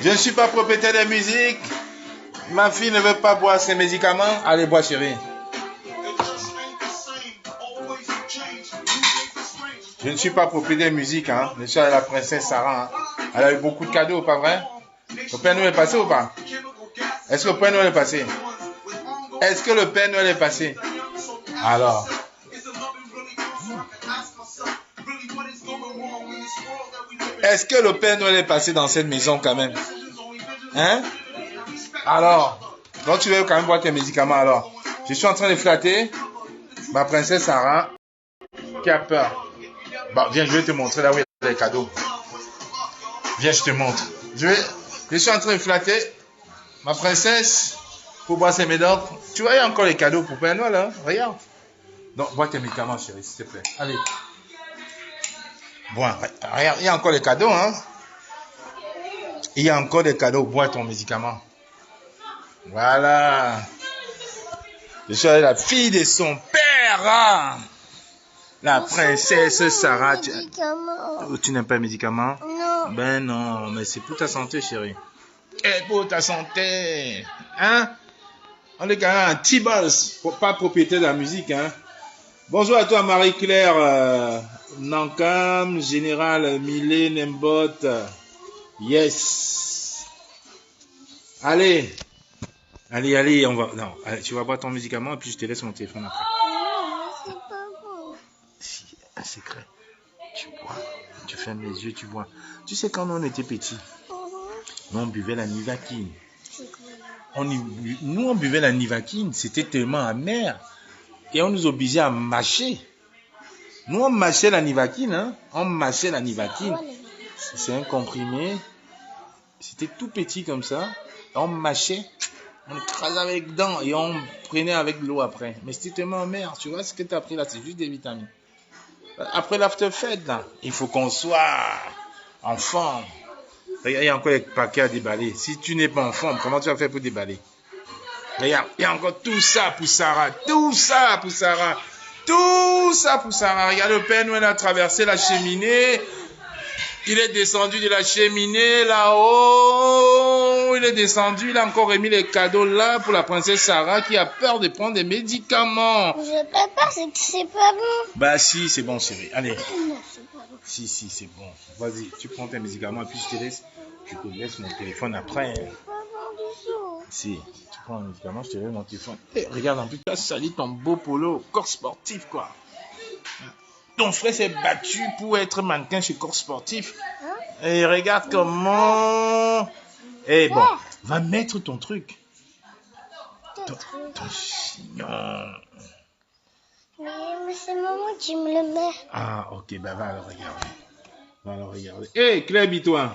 Je ne suis pas propriétaire de musique. Ma fille ne veut pas boire ses médicaments. Allez, bois, chérie. Je ne suis pas propriétaire de musique, hein. Je suis la princesse Sarah. Hein. Elle a eu beaucoup de cadeaux, pas vrai? Le Père Noël est passé ou pas? Est-ce que le Père Noël est passé? Est-ce que le Père Noël est passé? Alors. Est-ce que le Père Noël est passé dans cette maison quand même? Hein? Alors. Donc tu veux quand même boire tes médicaments alors. Je suis en train de flatter ma princesse Sarah qui a peur. Bon, viens, je vais te montrer là où il y a les cadeaux. Viens, je te montre. Je suis en train de flatter ma princesse pour boire ses médocs. Tu vois, il y a encore les cadeaux pour Père Noël, hein? Regarde. Donc, bois tes médicaments, chérie, s'il te plaît. Allez. Bon, regarde, il y a encore les cadeaux, hein? Il y a encore des cadeaux. Bois ton médicament. Voilà. Je suis la fille de son père, hein? La princesse Sarah. Tu n'aimes pas les médicaments? Non. Ben non, mais c'est pour ta santé, chérie. Et pour ta santé. Hein? On est quand même un T-Balls, pas propriétaire de la musique, hein? Bonjour à toi, Marie-Claire Nankam, Général Millet Nembot. Yes. Allez. Allez, on va. Non, allez, tu vas boire ton médicament et puis je te laisse mon téléphone après. C'est pas bon. Si, un secret. Tu bois, tu fermes les yeux, tu bois. Tu sais, quand on était petits, nous on buvait la Nivaquine. Nous on buvait la Nivaquine, c'était tellement amer. Et on nous obligeait à mâcher. Nous on mâchait la Nivaquine, hein. On mâchait la Nivaquine. C'est un comprimé. C'était tout petit comme ça. On mâchait. On écrasait avec les dents et on prenait avec l'eau après. Mais c'était tellement amer. Tu vois ce que tu as pris là, c'est juste des vitamines. Après l'after-fête, là, il faut qu'on soit en forme. Regarde, il y a encore les paquets à déballer. Si tu n'es pas en forme, comment tu vas faire pour déballer? Regarde, il y a encore tout ça pour Sarah. Tout ça pour Sarah. Tout ça pour Sarah. Regarde, le Père Noël a traversé la cheminée. Il est descendu de la cheminée là-haut. Il est descendu. Il a encore remis les cadeaux là pour la princesse Sarah qui a peur de prendre des médicaments. J'ai pas peur, c'est que c'est pas bon. Bah si, c'est bon, chérie. Allez. Non, c'est pas bon. Si, c'est bon. Vas-y, tu prends tes médicaments et puis je te laisse. Je te laisse mon téléphone après. C'est pas bon du tout. Si, tu prends un médicament, je te laisse mon téléphone. Hey, regarde, en plus, tu as sali ton beau polo, corps sportif, quoi. Ton frère s'est battu pour être mannequin chez Corps Sportif. Hein? Et regarde comment... Eh bon, va mettre ton truc. Ton chignon. Mais c'est maman qui me le met. Ah, ok, bah va alors regarder. Hé, Claire Bitois.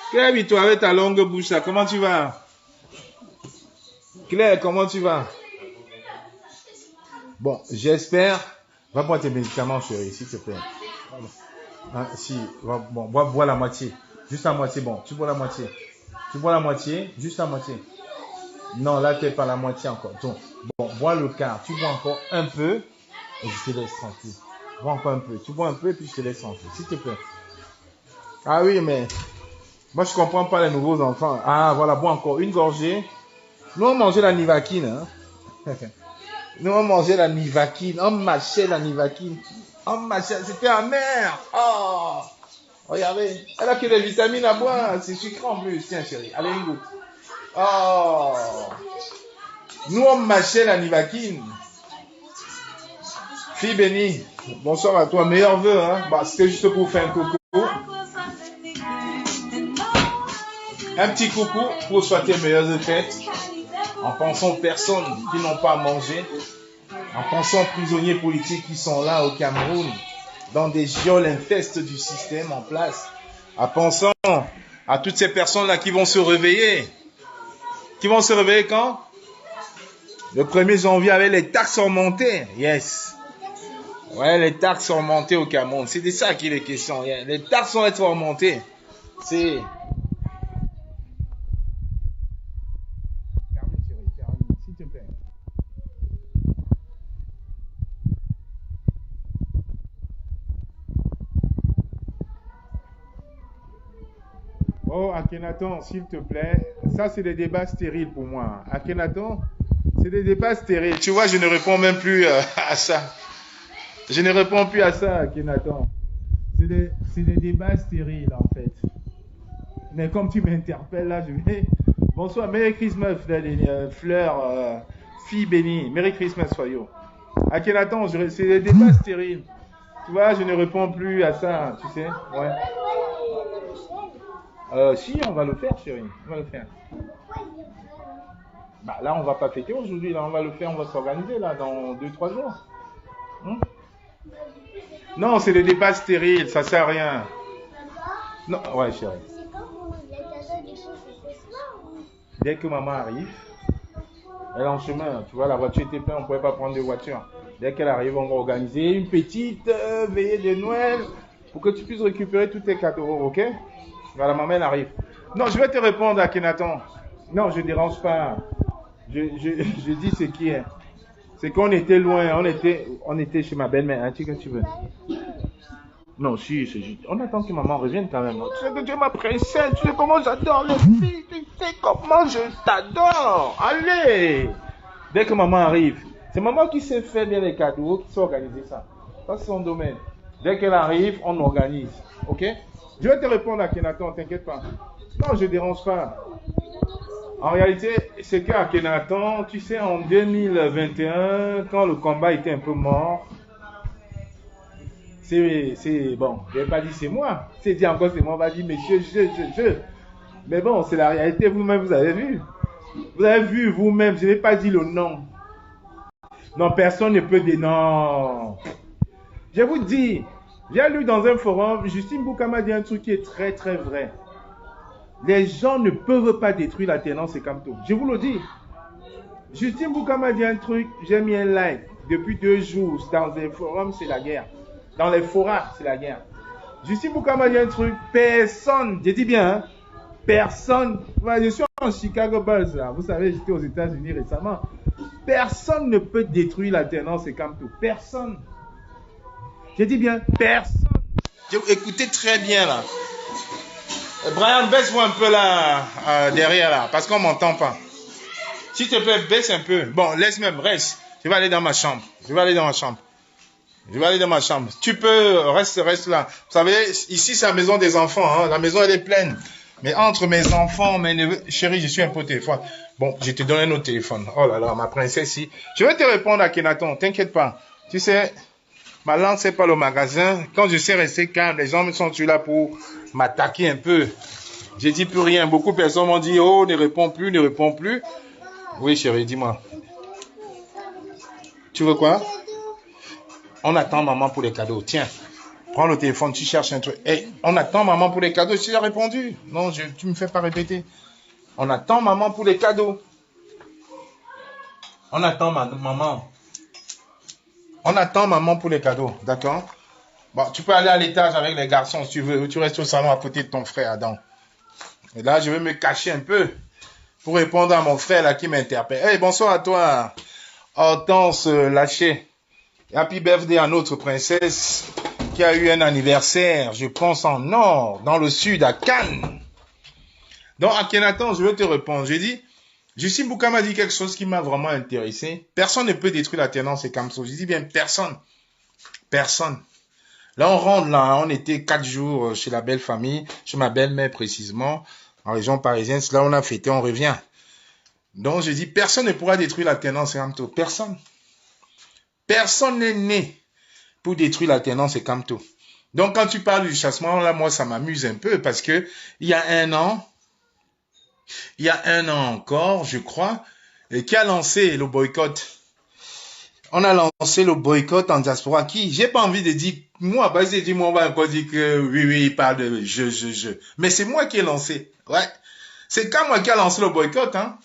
Claire Bitois, avec ta longue bouche là, comment tu vas? Claire, comment tu vas? Bon, j'espère... Va boire tes médicaments, chérie, s'il te plaît. Hein, si, bois la moitié. Juste la moitié, bon. Tu bois la moitié. Tu bois la moitié, juste la moitié. Non, là, tu n'es pas la moitié encore. Donc, bon, bois le quart. Tu bois encore un peu et je te laisse tranquille. Bois encore un peu. Tu bois un peu et puis je te laisse tranquille, s'il te plaît. Ah oui, mais moi, je ne comprends pas les nouveaux enfants. Ah, voilà, bois encore une gorgée. Nous, on mangeait la Nivaquine, hein. Nous, on mangeait la Nivaquine. On mâchait la Nivaquine. On mâchait. C'était amer. Oh. Regardez. Elle a que des vitamines à boire. C'est sucré en plus. Tiens, chérie. Allez, une goutte. Oh. Nous, on mâchait la Nivaquine. Fille bénie. Bonsoir à toi. Meilleurs vœux, hein. Bah, c'était juste pour faire un coucou. Un petit coucou pour souhaiter meilleures fêtes. En pensant aux personnes qui n'ont pas à manger, en pensant aux prisonniers politiques qui sont là au Cameroun, dans des geôles infestes du système en place, en pensant à toutes ces personnes-là qui vont se réveiller. Qui vont se réveiller quand? Le 1er janvier avec les taxes augmentées. Yes. Ouais, les taxes sont augmentées au Cameroun. C'est de ça qu'il est question. Les taxes vont être augmentées. C'est... Oh, Akhenaton, s'il te plaît. Ça, c'est des débats stériles pour moi. Akhenaton, c'est des débats stériles. Tu vois, je ne réponds même plus à ça. Je ne réponds plus à ça, Akhenaton. C'est des débats stériles, en fait. Mais comme tu m'interpelles, là, je vais... Bonsoir, Merry Christmas, Fleur, fille bénie. Merry Christmas, soyons. Akhenaton, c'est des débats stériles. Tu vois, je ne réponds plus à ça, tu sais. Ouais. Si, on va le faire, chérie. On va le faire. Bah, là, on va pas fêter aujourd'hui. Là, on va le faire. On va s'organiser là dans 2-3 jours. Non, c'est des débats stériles. Ça sert à rien. Non, ouais, chérie. Dès que maman arrive, elle est en chemin. Tu vois, la voiture était pleine. On ne pouvait pas prendre de voiture. Dès qu'elle arrive, on va organiser une petite veillée de Noël pour que tu puisses récupérer tous tes cadeaux, ok? Voilà, maman, elle arrive. Non, je vais te répondre, Akhenaton. Non, je ne dérange pas. Je dis ce qui est. C'est qu'on était loin. On était chez ma belle-mère. Hein, tu veux? Non, si, c'est juste. On attend que maman revienne quand même. Tu sais que tu es ma princesse. Tu sais comment j'adore les filles. Tu sais comment je t'adore. Allez! Dès que maman arrive, c'est maman qui sait faire bien les cadeaux, qui sait organiser ça. Ça, c'est son domaine. Dès qu'elle arrive, on organise. Ok? Je vais te répondre, Akhenaton, t'inquiète pas. Non, je ne dérange pas. En réalité, c'est qu'Akhenaton, tu sais, en 2021, quand le combat était un peu mort, c'est bon, je n'ai pas dit c'est moi. C'est dit encore c'est moi, on va dire monsieur, je. Mais bon, c'est la réalité, vous-même, vous avez vu. Vous avez vu vous-même, je n'ai pas dit le nom. Non, personne ne peut dire non. Je vous dis, j'ai lu dans un forum, Justine Boukama dit un truc qui est très très vrai. Les gens ne peuvent pas détruire la tenance et Kamto. Je vous le dis. Justine Boukama dit un truc, j'ai mis un like. Depuis 2 jours, dans les forums, c'est la guerre. Dans les forats, c'est la guerre. Justine Boukama dit un truc, personne, je dis bien, hein, personne, je suis en Chicago Bulls, là. Vous savez, j'étais aux États-Unis récemment. Personne ne peut détruire la tenance et Kamto. Personne. Je dis bien, personne. Écoutez très bien, là. Brian, baisse-moi un peu là, derrière là, parce qu'on m'entend pas. S'il te plaît, baisse un peu. Bon, laisse même, reste. Je vais aller dans ma chambre. Je vais aller dans ma chambre. Tu peux, reste là. Vous savez, ici c'est la maison des enfants, hein. La maison elle est pleine. Mais entre mes enfants, mes neveux, chérie, je suis un peu au téléphone. Bon, je te donne un autre téléphone. Oh là là, ma princesse ici. Je vais te répondre à Akhenaton, t'inquiète pas. Tu sais, ma langue c'est pas le magasin. Quand je sais rester calme, les gens sont là pour m'attaquer un peu. J'ai dit plus rien. Beaucoup de personnes m'ont dit, oh, ne réponds plus, ne réponds plus. Oui, chérie, dis-moi. Tu veux quoi? On attend maman pour les cadeaux. Tiens, prends le téléphone, tu cherches un truc. Hey, on attend maman pour les cadeaux. Tu as répondu? Non, tu me fais pas répéter. On attend maman pour les cadeaux. On attend maman. On attend maman pour les cadeaux, d'accord? Bon, tu peux aller à l'étage avec les garçons si tu veux. Ou tu restes au salon à côté de ton frère Adam. Et là, je vais me cacher un peu pour répondre à mon frère là qui m'interpelle. Hey, bonsoir à toi, Hortense Lâché. Happy birthday à notre princesse qui a eu un anniversaire, je pense en nord, dans le sud, à Cannes. Donc, Akhenaton, je vais te répondre. J'ai dit, Justine Boukama dit quelque chose qui m'a vraiment intéressé. Personne ne peut détruire la tenance et Kamso. Je dis bien personne. Personne. Là, on rentre là, on était 4 jours chez la belle famille, chez ma belle-mère précisément, en région parisienne. Là, on a fêté, on revient. Donc, je dis, personne ne pourra détruire la tenance et Kamto. Personne. Personne n'est né pour détruire la tenance et Kamto. Donc, quand tu parles du chassement, là, moi, ça m'amuse un peu parce que il y a un an encore, je crois, qui a lancé le boycott. On a lancé le boycott en diaspora. Qui? J'ai pas envie de dire, moi, j'ai dit, moi, on va encore dire que oui, il parle de je. Mais c'est moi qui ai lancé. Ouais. C'est quand moi qui a lancé le boycott, hein.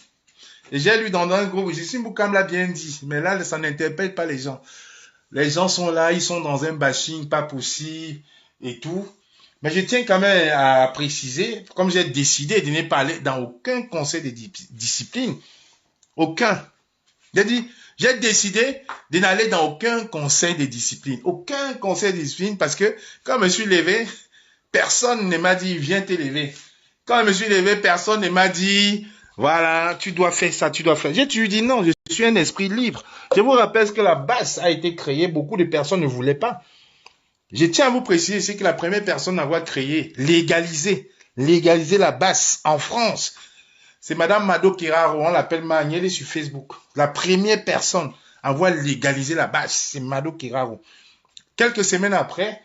Et j'ai lu dans un groupe, Justine Boukama l'a bien dit, mais là, ça n'interpelle pas les gens. Les gens sont là, ils sont dans un bashing pas possible et tout. Mais je tiens quand même à préciser, comme j'ai décidé de ne pas aller dans aucun conseil de discipline, aucun. J'ai décidé de n'aller dans aucun conseil de discipline, aucun conseil de discipline, parce que quand je me suis levé, personne ne m'a dit, viens te lever. Quand je me suis levé, personne ne m'a dit, voilà, tu dois faire ça, tu dois faire. J'ai toujours dit non, je suis un esprit libre. Je vous rappelle que la BAS a été créée, beaucoup de personnes ne voulaient pas. Je tiens à vous préciser, c'est que la première personne à avoir créé, légaliser la BAS en France, c'est Madame Mado Kiraro, on l'appelle Magne, elle est sur Facebook. La première personne à avoir légalisé la BAS, c'est Mado Kiraro. Quelques semaines après,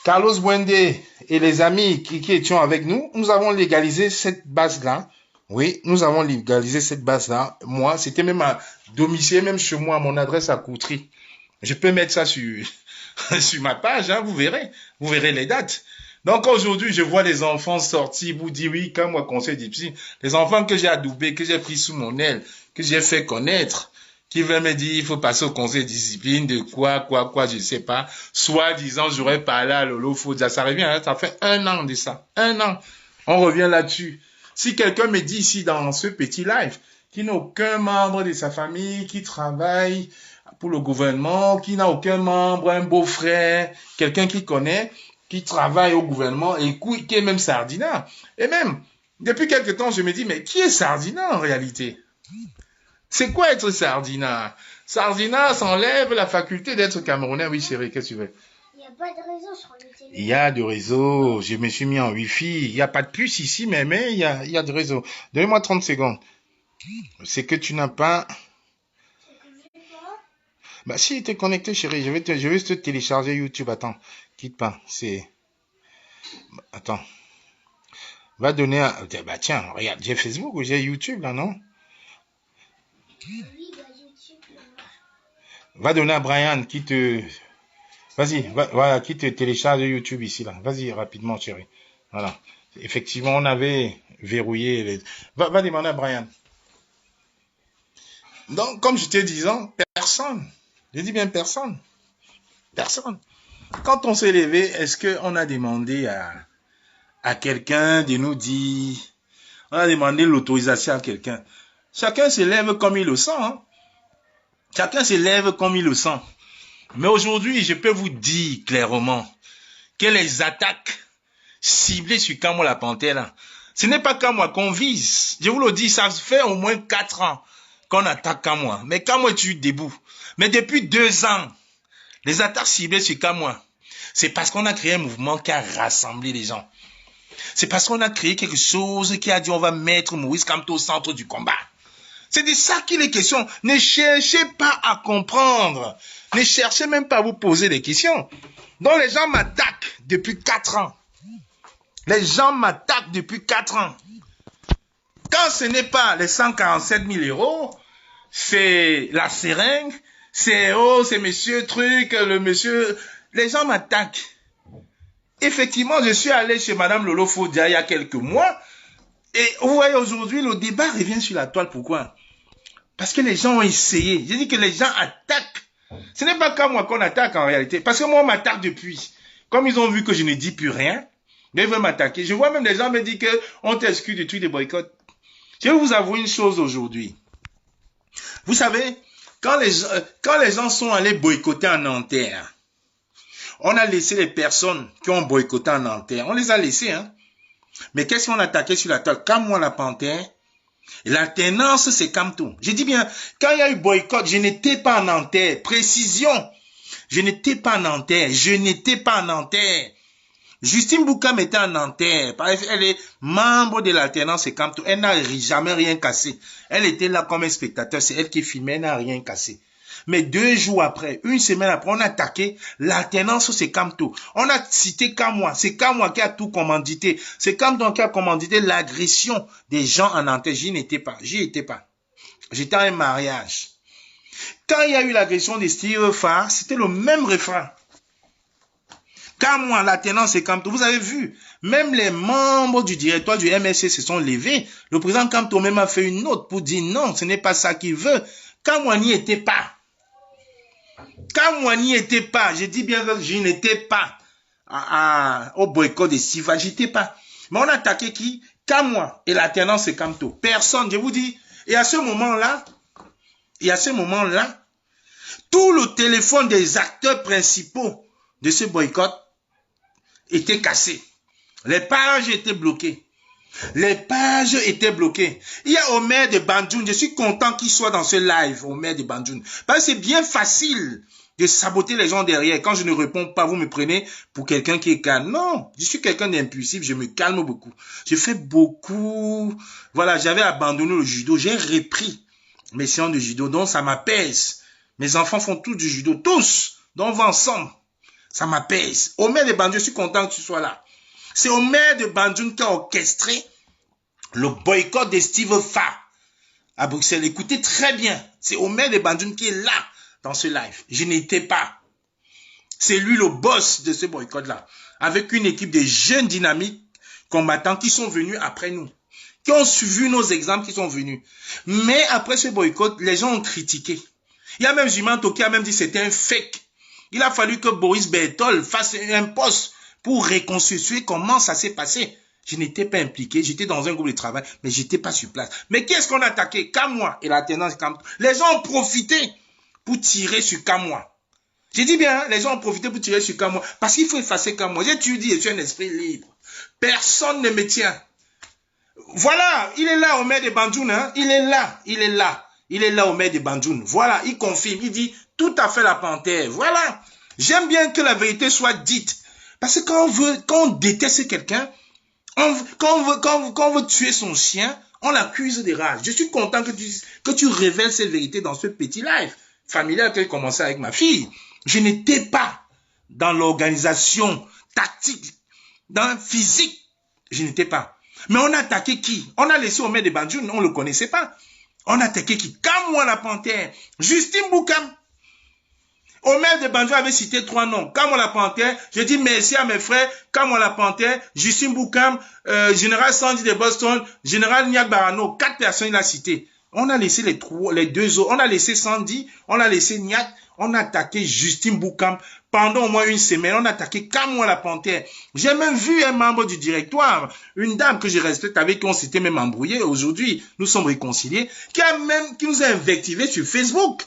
Carlos Buende et les amis qui étions avec nous, nous avons légalisé cette base-là. Oui, nous avons légalisé cette base-là. Moi, c'était même à domicile, même chez moi, à mon adresse à Coutry. Je peux mettre ça sur ma page, hein, vous verrez les dates. Donc aujourd'hui, je vois les enfants sortis, vous dites oui, quand moi conseil d'Ipsi, les enfants que j'ai adoubés, que j'ai pris sous mon aile, que j'ai fait connaître, qui veut me dire il faut passer au conseil de discipline, de quoi, je sais pas. Soit disant j'aurais parlé à Lolo Fodia, ça revient, hein, ça fait 1 an de ça, 1 an. On revient là-dessus. Si quelqu'un me dit ici dans ce petit live, qu'il n'a aucun membre de sa famille qui travaille pour le gouvernement, qui n'a aucun membre, un beau-frère, quelqu'un qui connaît, qui travaille au gouvernement et qui est même Sardina. Et même, depuis quelque temps, je me dis, mais qui est Sardina en réalité? C'est quoi être Sardina? Sardina s'enlève la faculté d'être Camerounais. Oui, chérie, qu'est-ce que tu veux? Il n'y a pas de réseau sur le téléphone. Il y a de réseau. Je me suis mis en Wi-Fi. Il n'y a pas de puce ici, mais il y a de réseau. Donnez-moi 30 secondes. C'est que tu n'as pas... Bah si, tu es connecté, chérie. Je vais te télécharger YouTube. Attends, quitte pas. Attends. Va donner à... Bah tiens, regarde, j'ai Facebook ou j'ai YouTube là, non? Va donner à Brian qui te... Vas-y, voilà, qui te télécharge YouTube ici, là. Vas-y, rapidement, chérie. Voilà. Effectivement, on avait verrouillé les... Va demander à Brian. Donc, comme je te disais, personne. Je dis bien personne. Personne. Quand on s'est levé, est-ce qu'on a demandé à quelqu'un de nous dire... On a demandé l'autorisation à quelqu'un. Chacun se lève comme il le sent. Hein? Chacun se lève comme il le sent. Mais aujourd'hui, je peux vous dire clairement que les attaques ciblées sur Kamwa la Panthère, là, ce n'est pas Kamwa qu'on vise. Je vous le dis, ça fait au moins 4 ans qu'on attaque Kamwa. Mais Kamwa est toujours debout. Mais depuis 2 ans, les attaques ciblées sur Kamwa, c'est parce qu'on a créé un mouvement qui a rassemblé les gens. C'est parce qu'on a créé quelque chose qui a dit on va mettre Maurice Kamto au centre du combat. C'est de ça qu'il est question. Ne cherchez pas à comprendre. Ne cherchez même pas à vous poser des questions. Donc les gens m'attaquent depuis 4 ans. Les gens m'attaquent depuis 4 ans. Quand ce n'est pas les 147 000 euros, c'est la seringue, c'est monsieur truc, le monsieur... Les gens m'attaquent. Effectivement, je suis allé chez Madame Lolo Fodia il y a quelques mois. Et vous voyez, aujourd'hui, le débat revient sur la toile. Pourquoi? Parce que les gens ont essayé. J'ai dit que les gens attaquent. Ce n'est pas qu'à moi qu'on attaque en réalité. Parce que moi, on m'attaque depuis. Comme ils ont vu que je ne dis plus rien, ils veulent m'attaquer. Je vois même des gens me dire qu'on t'excuse de tous les boycotts. Je vais vous avouer une chose aujourd'hui. Vous savez, quand les gens sont allés boycotter en Nanterre, on a laissé les personnes qui ont boycotté en Nanterre. On les a laissés, hein. Mais qu'est-ce qu'on a attaqué sur la table? Kamwa la Panthère, l'alternance, c'est Kamto. J'ai dit bien, quand il y a eu boycott, je n'étais pas en Nanterre. Précision, je n'étais pas en Nanterre. Je n'étais pas en Nanterre. Justine Boukam était en Nanterre. Elle est membre de l'alternance, c'est Kamto. Elle n'a jamais rien cassé. Elle était là comme un spectateur. C'est elle qui filmait, elle n'a rien cassé. Mais 2 jours après, 1 semaine après, on a attaqué l'alternance, c'est Kamto. On a cité Kamwa, c'est Kamwa qui a tout commandité. C'est Kamto qui a commandité l'agression des gens en Nanterre. J'y étais pas. J'étais à un mariage. Quand il y a eu l'agression de Steve Farr, c'était le même refrain. Kamwa, l'alternance, c'est Kamto. Vous avez vu, même les membres du directoire du MSC se sont levés. Le président Kamto même a fait une note pour dire non, ce n'est pas ça qu'il veut. Kamwa n'y était pas. Kamwa n'y était pas. Je dis bien que je n'étais pas au boycott de Siva. J'étais pas. Mais on a attaqué qui? Kamwa et l'alternance c'est Kamto. Personne, je vous dis. Et à ce moment-là, tout le téléphone des acteurs principaux de ce boycott était cassé. Les pages étaient bloquées. Les pages étaient bloquées. Il y a Omer de Banjoun. Je suis content qu'il soit dans ce live, Omer de Banjoun. Parce que c'est bien facile de saboter les gens derrière. Quand je ne réponds pas, vous me prenez pour quelqu'un qui est calme. Non, je suis quelqu'un d'impulsif. Je me calme beaucoup. Je fais beaucoup. Voilà, j'avais abandonné le judo. J'ai repris mes séances de judo. Donc, ça m'apaise. Mes enfants font tous du judo. Tous. Donc, on va ensemble. Ça m'apaise. Omer de Banjoun, je suis content que tu sois là. C'est Omer de Banjoun qui a orchestré le boycott de Steve Fa à Bruxelles. Écoutez très bien. C'est Omer de Banjoun qui est là dans ce live. Je n'étais pas. C'est lui le boss de ce boycott-là. Avec une équipe de jeunes dynamiques combattants qui sont venus après nous. Qui ont suivi nos exemples, qui sont venus. Mais après ce boycott, les gens ont critiqué. Il y a même Jimanto qui a même dit que c'était un fake. Il a fallu que Boris Berthold fasse un post pour reconstituer comment ça s'est passé. Je n'étais pas impliqué, j'étais dans un groupe de travail, mais je n'étais pas sur place. Mais qu'est-ce qu'on a attaqué? Kamwa et la tendance Kamwa. Les gens ont profité pour tirer sur Kamwa. J'ai dit bien, les gens ont profité pour tirer sur Kamwa. Parce qu'il faut effacer Kamwa. J'ai toujours dit, je suis un esprit libre. Personne ne me tient. Voilà, il est là, Omer de Banjoun. Hein? Il est là, il est là. Il est là, Omer de Banjoun. Voilà, il confirme, il dit tout à fait la panthère. Voilà, j'aime bien que la vérité soit dite. Parce que quand on déteste quelqu'un, quand on veut tuer son chien, on l'accuse de rage. Je suis content que tu révèles cette vérité dans ce petit live familial que j'ai commencé avec ma fille. Je n'étais pas dans l'organisation tactique, dans le physique. Je n'étais pas. Mais on a attaqué qui? On a laissé Omer de Banjoun, on ne le connaissait pas. On a attaqué qui? Kamwa la panthère, Justine Boukam. Omer de Banjoun avait cité 3 noms. Kamwa la panthère, je dis merci à mes frères. Kamwa la panthère, Justine Boukam, Général Sandy de Boston, Général Niak Barano. 4 personnes il a cité. On a laissé les 2 autres. On a laissé Sandy, on a laissé Niak, on a attaqué Justine Boukam. Pendant au moins une semaine, on a attaqué Kamwa la panthère. J'ai même vu un membre du directoire, une dame que je respecte, avec qui on s'était même embrouillé. Aujourd'hui, nous sommes réconciliés, qui nous a invectivé sur Facebook.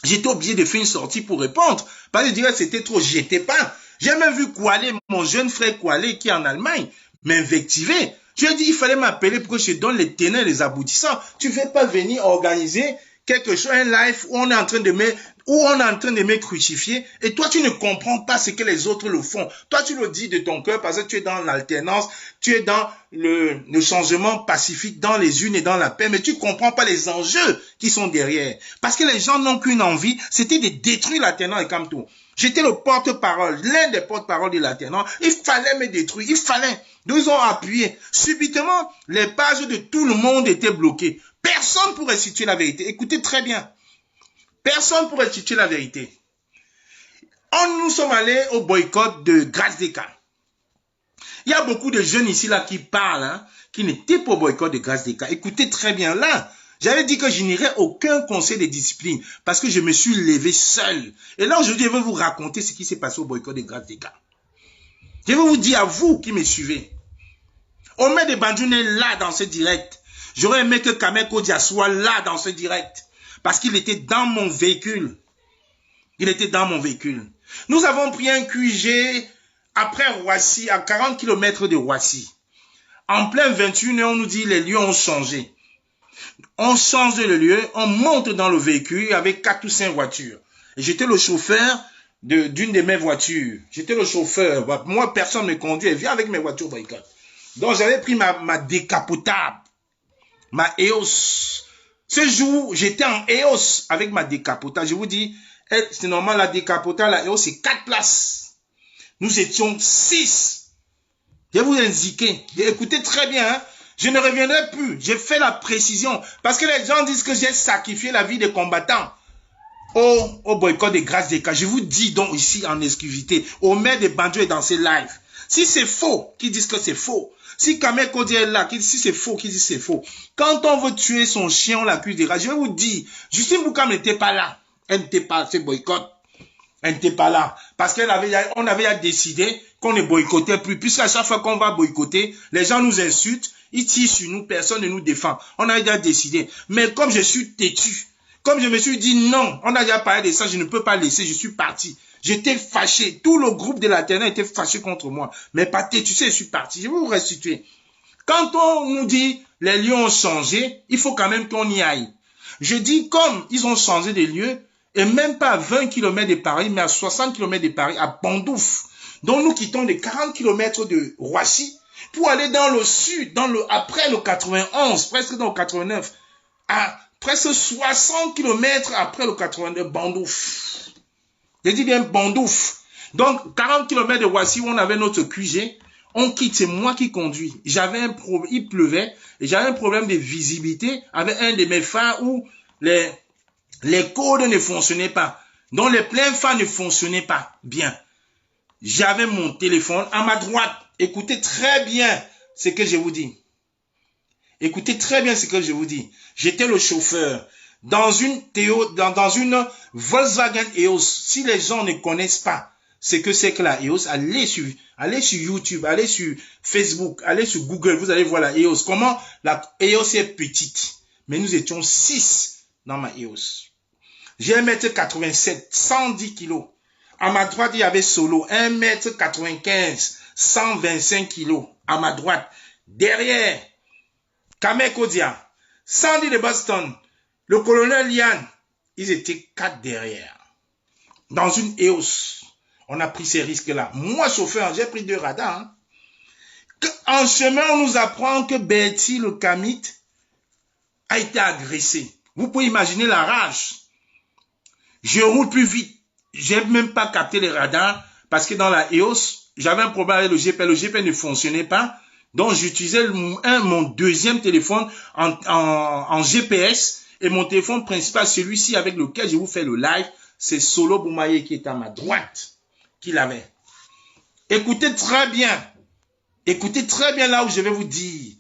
J'étais obligé de faire une sortie pour répondre. Parce que je dirais que c'était trop, j'étais pas. J'ai même vu Koualé, mon jeune frère Koualé, qui est en Allemagne, m'invectiver. Je lui ai dit, il fallait m'appeler pour que je te donne les tenants et les aboutissants. Tu ne veux pas venir organiser quelque chose, un live où on est en train de me crucifier, et toi tu ne comprends pas ce que les autres le font. Toi tu le dis de ton cœur parce que tu es dans l'alternance, tu es dans le changement pacifique, dans les unes et dans la paix, mais tu ne comprends pas les enjeux qui sont derrière. Parce que les gens n'ont qu'une envie, c'était de détruire l'alternance et Kamto. J'étais le porte-parole, l'un des porte-parole de l'alternance. Il fallait me détruire, il fallait. Nous ont appuyé. Subitement, les pages de tout le monde étaient bloquées. Personne pourrait situer la vérité. Écoutez très bien. Personne pourrait situer la vérité. Nous sommes allés au boycott de Grâce des Cas. Il y a beaucoup de jeunes ici là qui parlent, hein, qui n'étaient pas au boycott de Grâce des Cas. Écoutez très bien. Là, j'avais dit que je n'irais aucun conseil de discipline parce que je me suis levé seul. Et là, aujourd'hui, je vais vous raconter ce qui s'est passé au boycott de Grâce des Cas. Je vais vous dire à vous qui me suivez. Omer de Banjoun est là dans ce direct. J'aurais aimé que Kamel Kodia soit là dans ce direct. Parce qu'il était dans mon véhicule. Il était dans mon véhicule. Nous avons pris un QG après Roissy, à 40 km de Roissy. En plein 21h, on nous dit les lieux ont changé. On change de lieu, on monte dans le véhicule avec 4 ou 5 voitures. Et j'étais le chauffeur d'une de mes voitures. J'étais le chauffeur. Moi, personne ne me conduit. Elle vient avec mes voitures boycott. Donc, j'avais pris ma décapotable. Ma EOS. Ce jour, j'étais en EOS avec ma décapotable. Je vous dis, c'est normal, la décapotable, la EOS, c'est 4 places. Nous étions 6. Je vais vous indiquer. Écoutez très bien, hein. Je ne reviendrai plus. J'ai fait la précision. Parce que les gens disent que j'ai sacrifié la vie des combattants au boycott des Grâces des Cas. Je vous dis donc ici en exclusivité, Omer de Banjoun est dans ses lives. Si c'est faux, qu'ils disent que c'est faux. Si Kamel Kodia est là, si c'est faux, qu'ils disent c'est faux. Quand on veut tuer son chien, on l'accuse de rage. Je vais vous dire, Justine Boukam n'était pas là. Elle n'était pas, ce boycott. Elle n'était pas là. Parce qu'on avait décidé qu'on ne boycottait plus. Puisqu'à chaque fois qu'on va boycotter, les gens nous insultent, ils tirent sur nous, personne ne nous défend. On a déjà décidé. Mais comme je suis têtu, comme je me suis dit non, on a déjà parlé de ça, je ne peux pas laisser, je suis parti. J'étais fâché. Tout le groupe de l'alternance était fâché contre moi. Mais pas têtu, tu sais, je suis parti. Je vais vous restituer. Quand on nous dit les lieux ont changé, il faut quand même qu'on y aille. Je dis comme ils ont changé de lieu, et même pas à 20 km de Paris, mais à 60 km de Paris, à Bandouf. Donc nous quittons les 40 km de Roissy pour aller dans le sud, après le 91, presque dans le 89, à presque 60 km après le 89, Bandouf. Je dis bien Bandouf. Donc 40 km de Roissy où on avait notre QG, on quitte, c'est moi qui conduis. J'avais un problème, il pleuvait, et j'avais un problème de visibilité avec un de mes phares où les codes ne fonctionnaient pas. Donc les pleins phares ne fonctionnaient pas bien. J'avais mon téléphone à ma droite. Écoutez très bien ce que je vous dis. Écoutez très bien ce que je vous dis. J'étais le chauffeur dans une Volkswagen EOS. Si les gens ne connaissent pas ce que c'est que la EOS, allez sur YouTube, allez sur Facebook, allez sur Google, vous allez voir la EOS. Comment la EOS est petite. Mais nous étions 6 dans ma EOS. J'ai 1m87, 110 kg. À ma droite, il y avait Solo, 1m95, 125 kg. À ma droite. Derrière, Kamek Odia, Sandy de Boston, le colonel Lian, ils étaient 4 derrière. Dans une EOS. On a pris ces risques-là. Moi, chauffeur, j'ai pris 2 radars. Hein. En chemin, on nous apprend que Betty, le Kamit, a été agressé. Vous pouvez imaginer la rage. Je roule plus vite. Je n'ai même pas capté les radars parce que dans la EOS, j'avais un problème avec le GPS. Le GPS ne fonctionnait pas. Donc, j'utilisais mon deuxième téléphone en GPS et mon téléphone principal, celui-ci avec lequel je vous fais le live, c'est Solo Boumaye qui est à ma droite. Qu'il avait. Écoutez très bien. Écoutez très bien là où je vais vous dire.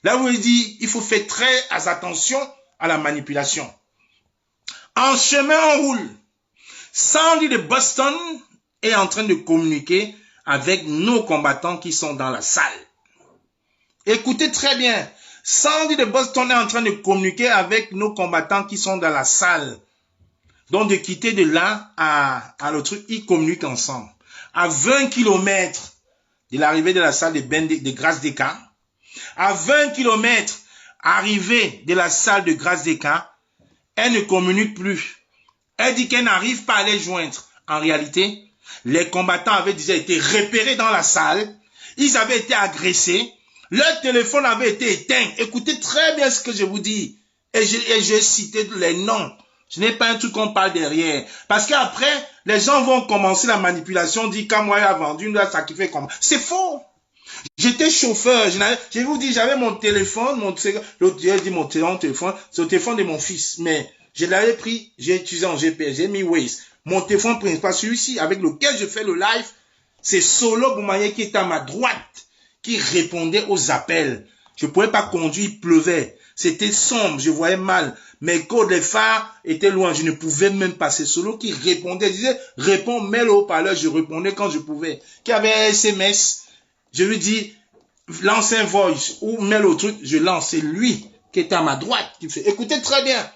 Là où il dit, il faut faire très attention à la manipulation. En chemin, on roule. Sandy de Boston est en train de communiquer avec nos combattants qui sont dans la salle. Écoutez très bien. Sandy de Boston est en train de communiquer avec nos combattants qui sont dans la salle. Donc, de quitter de là à le truc, ils communiquent ensemble. À 20 km de l'arrivée de la salle de Grâce des Cas, à 20 km arrivée de la salle de Grâce des Cas, elle ne communique plus. Elle dit qu'elle n'arrive pas à les joindre. En réalité, les combattants avaient déjà été repérés dans la salle. Ils avaient été agressés. Leur téléphone avait été éteint. Écoutez très bien ce que je vous dis. Et j'ai cité les noms. Ce n'est pas un truc qu'on parle derrière. Parce qu'après, les gens vont commencer la manipulation, dire qu'à moi, il a vendu une ça qui fait comme. C'est faux. J'étais chauffeur. Je vous dis, j'avais mon téléphone, l'autre dit mon téléphone, c'est le téléphone de mon fils. Mais je l'avais pris, j'ai utilisé en GPS, j'ai mis Waze. Mon téléphone principal, celui-ci, avec lequel je fais le live, c'est Solo Boumaye qui est à ma droite, qui répondait aux appels. Je ne pouvais pas conduire, il pleuvait. C'était sombre, je voyais mal. Mes codes, les phares étaient loin. Je ne pouvais même pas. C'est Solo qui répondait. Il disait, réponds, mets le haut-parleur. Je répondais quand je pouvais. Qui avait un SMS. Je lui dis, lance un voice ou mets le truc. Je lance. C'est lui qui était à ma droite. Qui fait. Écoutez très bien.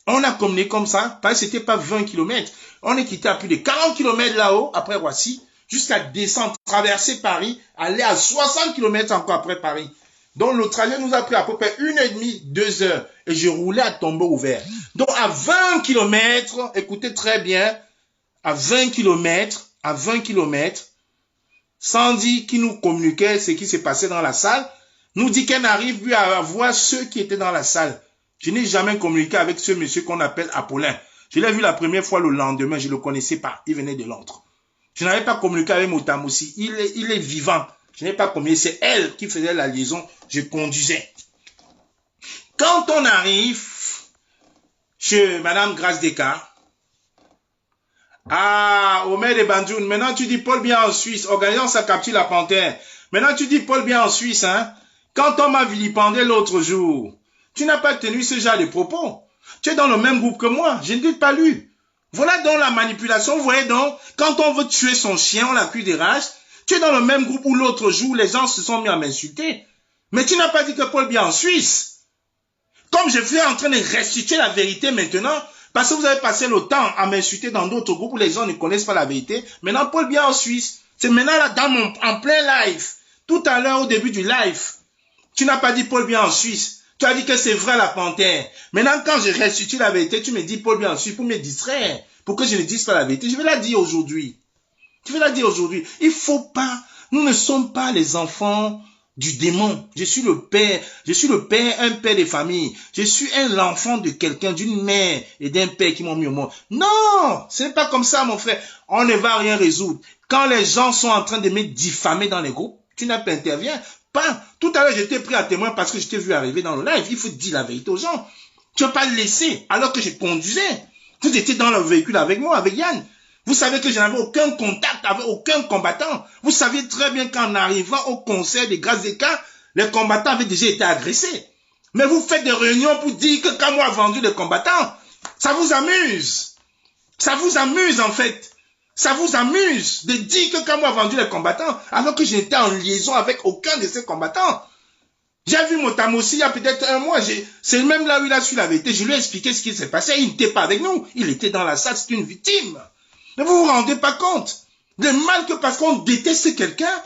On a communiqué comme ça. Parce que c'était pas 20 km. On est quitté à plus de 40 km là-haut, après Roissy, jusqu'à descendre, traverser Paris, aller à 60 km encore après Paris. Donc, le trajet nous a pris à peu près 1h30, 2 heures. Et je roulais à tombeau ouvert. Donc, à 20 km, écoutez très bien, à 20 km, Sandy qui nous communiquait ce qui s'est passé dans la salle, nous dit qu'elle n'arrive plus à voir ceux qui étaient dans la salle. Je n'ai jamais communiqué avec ce monsieur qu'on appelle Apollin. Je l'ai vu la première fois le lendemain, je ne le connaissais pas. Il venait de Londres. Je n'avais pas communiqué avec Motamoussi. Il est vivant. Je n'ai pas communiqué. C'est elle qui faisait la liaison. Je conduisais. Quand on arrive chez Madame Grâce Descartes, Omer de Bandoun, maintenant tu dis Paul bien en Suisse, organisant sa capture la panthère. Maintenant tu dis Paul bien en Suisse, hein. Quand on m'a vilipendé l'autre jour, tu n'as pas tenu ce genre de propos. Tu es dans le même groupe que moi. Je ne t'ai pas lu. Voilà donc la manipulation. Vous voyez donc, quand on veut tuer son chien, on l'accuse de rage. Tu es dans le même groupe où l'autre jour, les gens se sont mis à m'insulter. Mais tu n'as pas dit que Paul bien en Suisse. Comme je suis en train de restituer la vérité maintenant, parce que vous avez passé le temps à m'insulter dans d'autres groupes où les gens ne connaissent pas la vérité. Maintenant, Paul bien en Suisse. C'est maintenant là, en plein live. Tout à l'heure, au début du live. Tu n'as pas dit Paul Biya en Suisse. Tu as dit que c'est vrai la panthère. Maintenant, quand je restitue la vérité, tu me dis Paul Biya en Suisse pour me distraire. Pour que je ne dise pas la vérité. Je vais la dire aujourd'hui. Je vais la dire aujourd'hui. Il faut pas, nous ne sommes pas les enfants du démon. Je suis le père, un père de famille. Je suis l'enfant de quelqu'un, d'une mère et d'un père qui m'ont mis au monde. Non, ce n'est pas comme ça, mon frère. On ne va rien résoudre. Quand les gens sont en train de me diffamer dans les groupes, tu n'as pas interviens. Pas. Tout à l'heure, j'étais pris à témoin parce que je t'ai vu arriver dans le live. Il faut dire la vérité aux gens. Tu n'as pas laissé alors que je conduisais. Vous étiez dans le véhicule avec moi, avec Yann. Vous savez que je n'avais aucun contact avec aucun combattant. Vous saviez très bien qu'en arrivant au concert des Grâces des Cas, les combattants avaient déjà été agressés. Mais vous faites des réunions pour dire que quand moi a vendu les combattants, ça vous amuse. Ça vous amuse en fait. Ça vous amuse de dire que quand moi a vendu les combattants, alors que je n'étais en liaison avec aucun de ces combattants. J'ai vu Motamossi il y a peut-être un mois. C'est même là où il a su la vérité. Je lui ai expliqué ce qui s'est passé. Il n'était pas avec nous. Il était dans la salle. C'est une victime. Ne vous vous rendez pas compte. Le mal que parce qu'on déteste quelqu'un,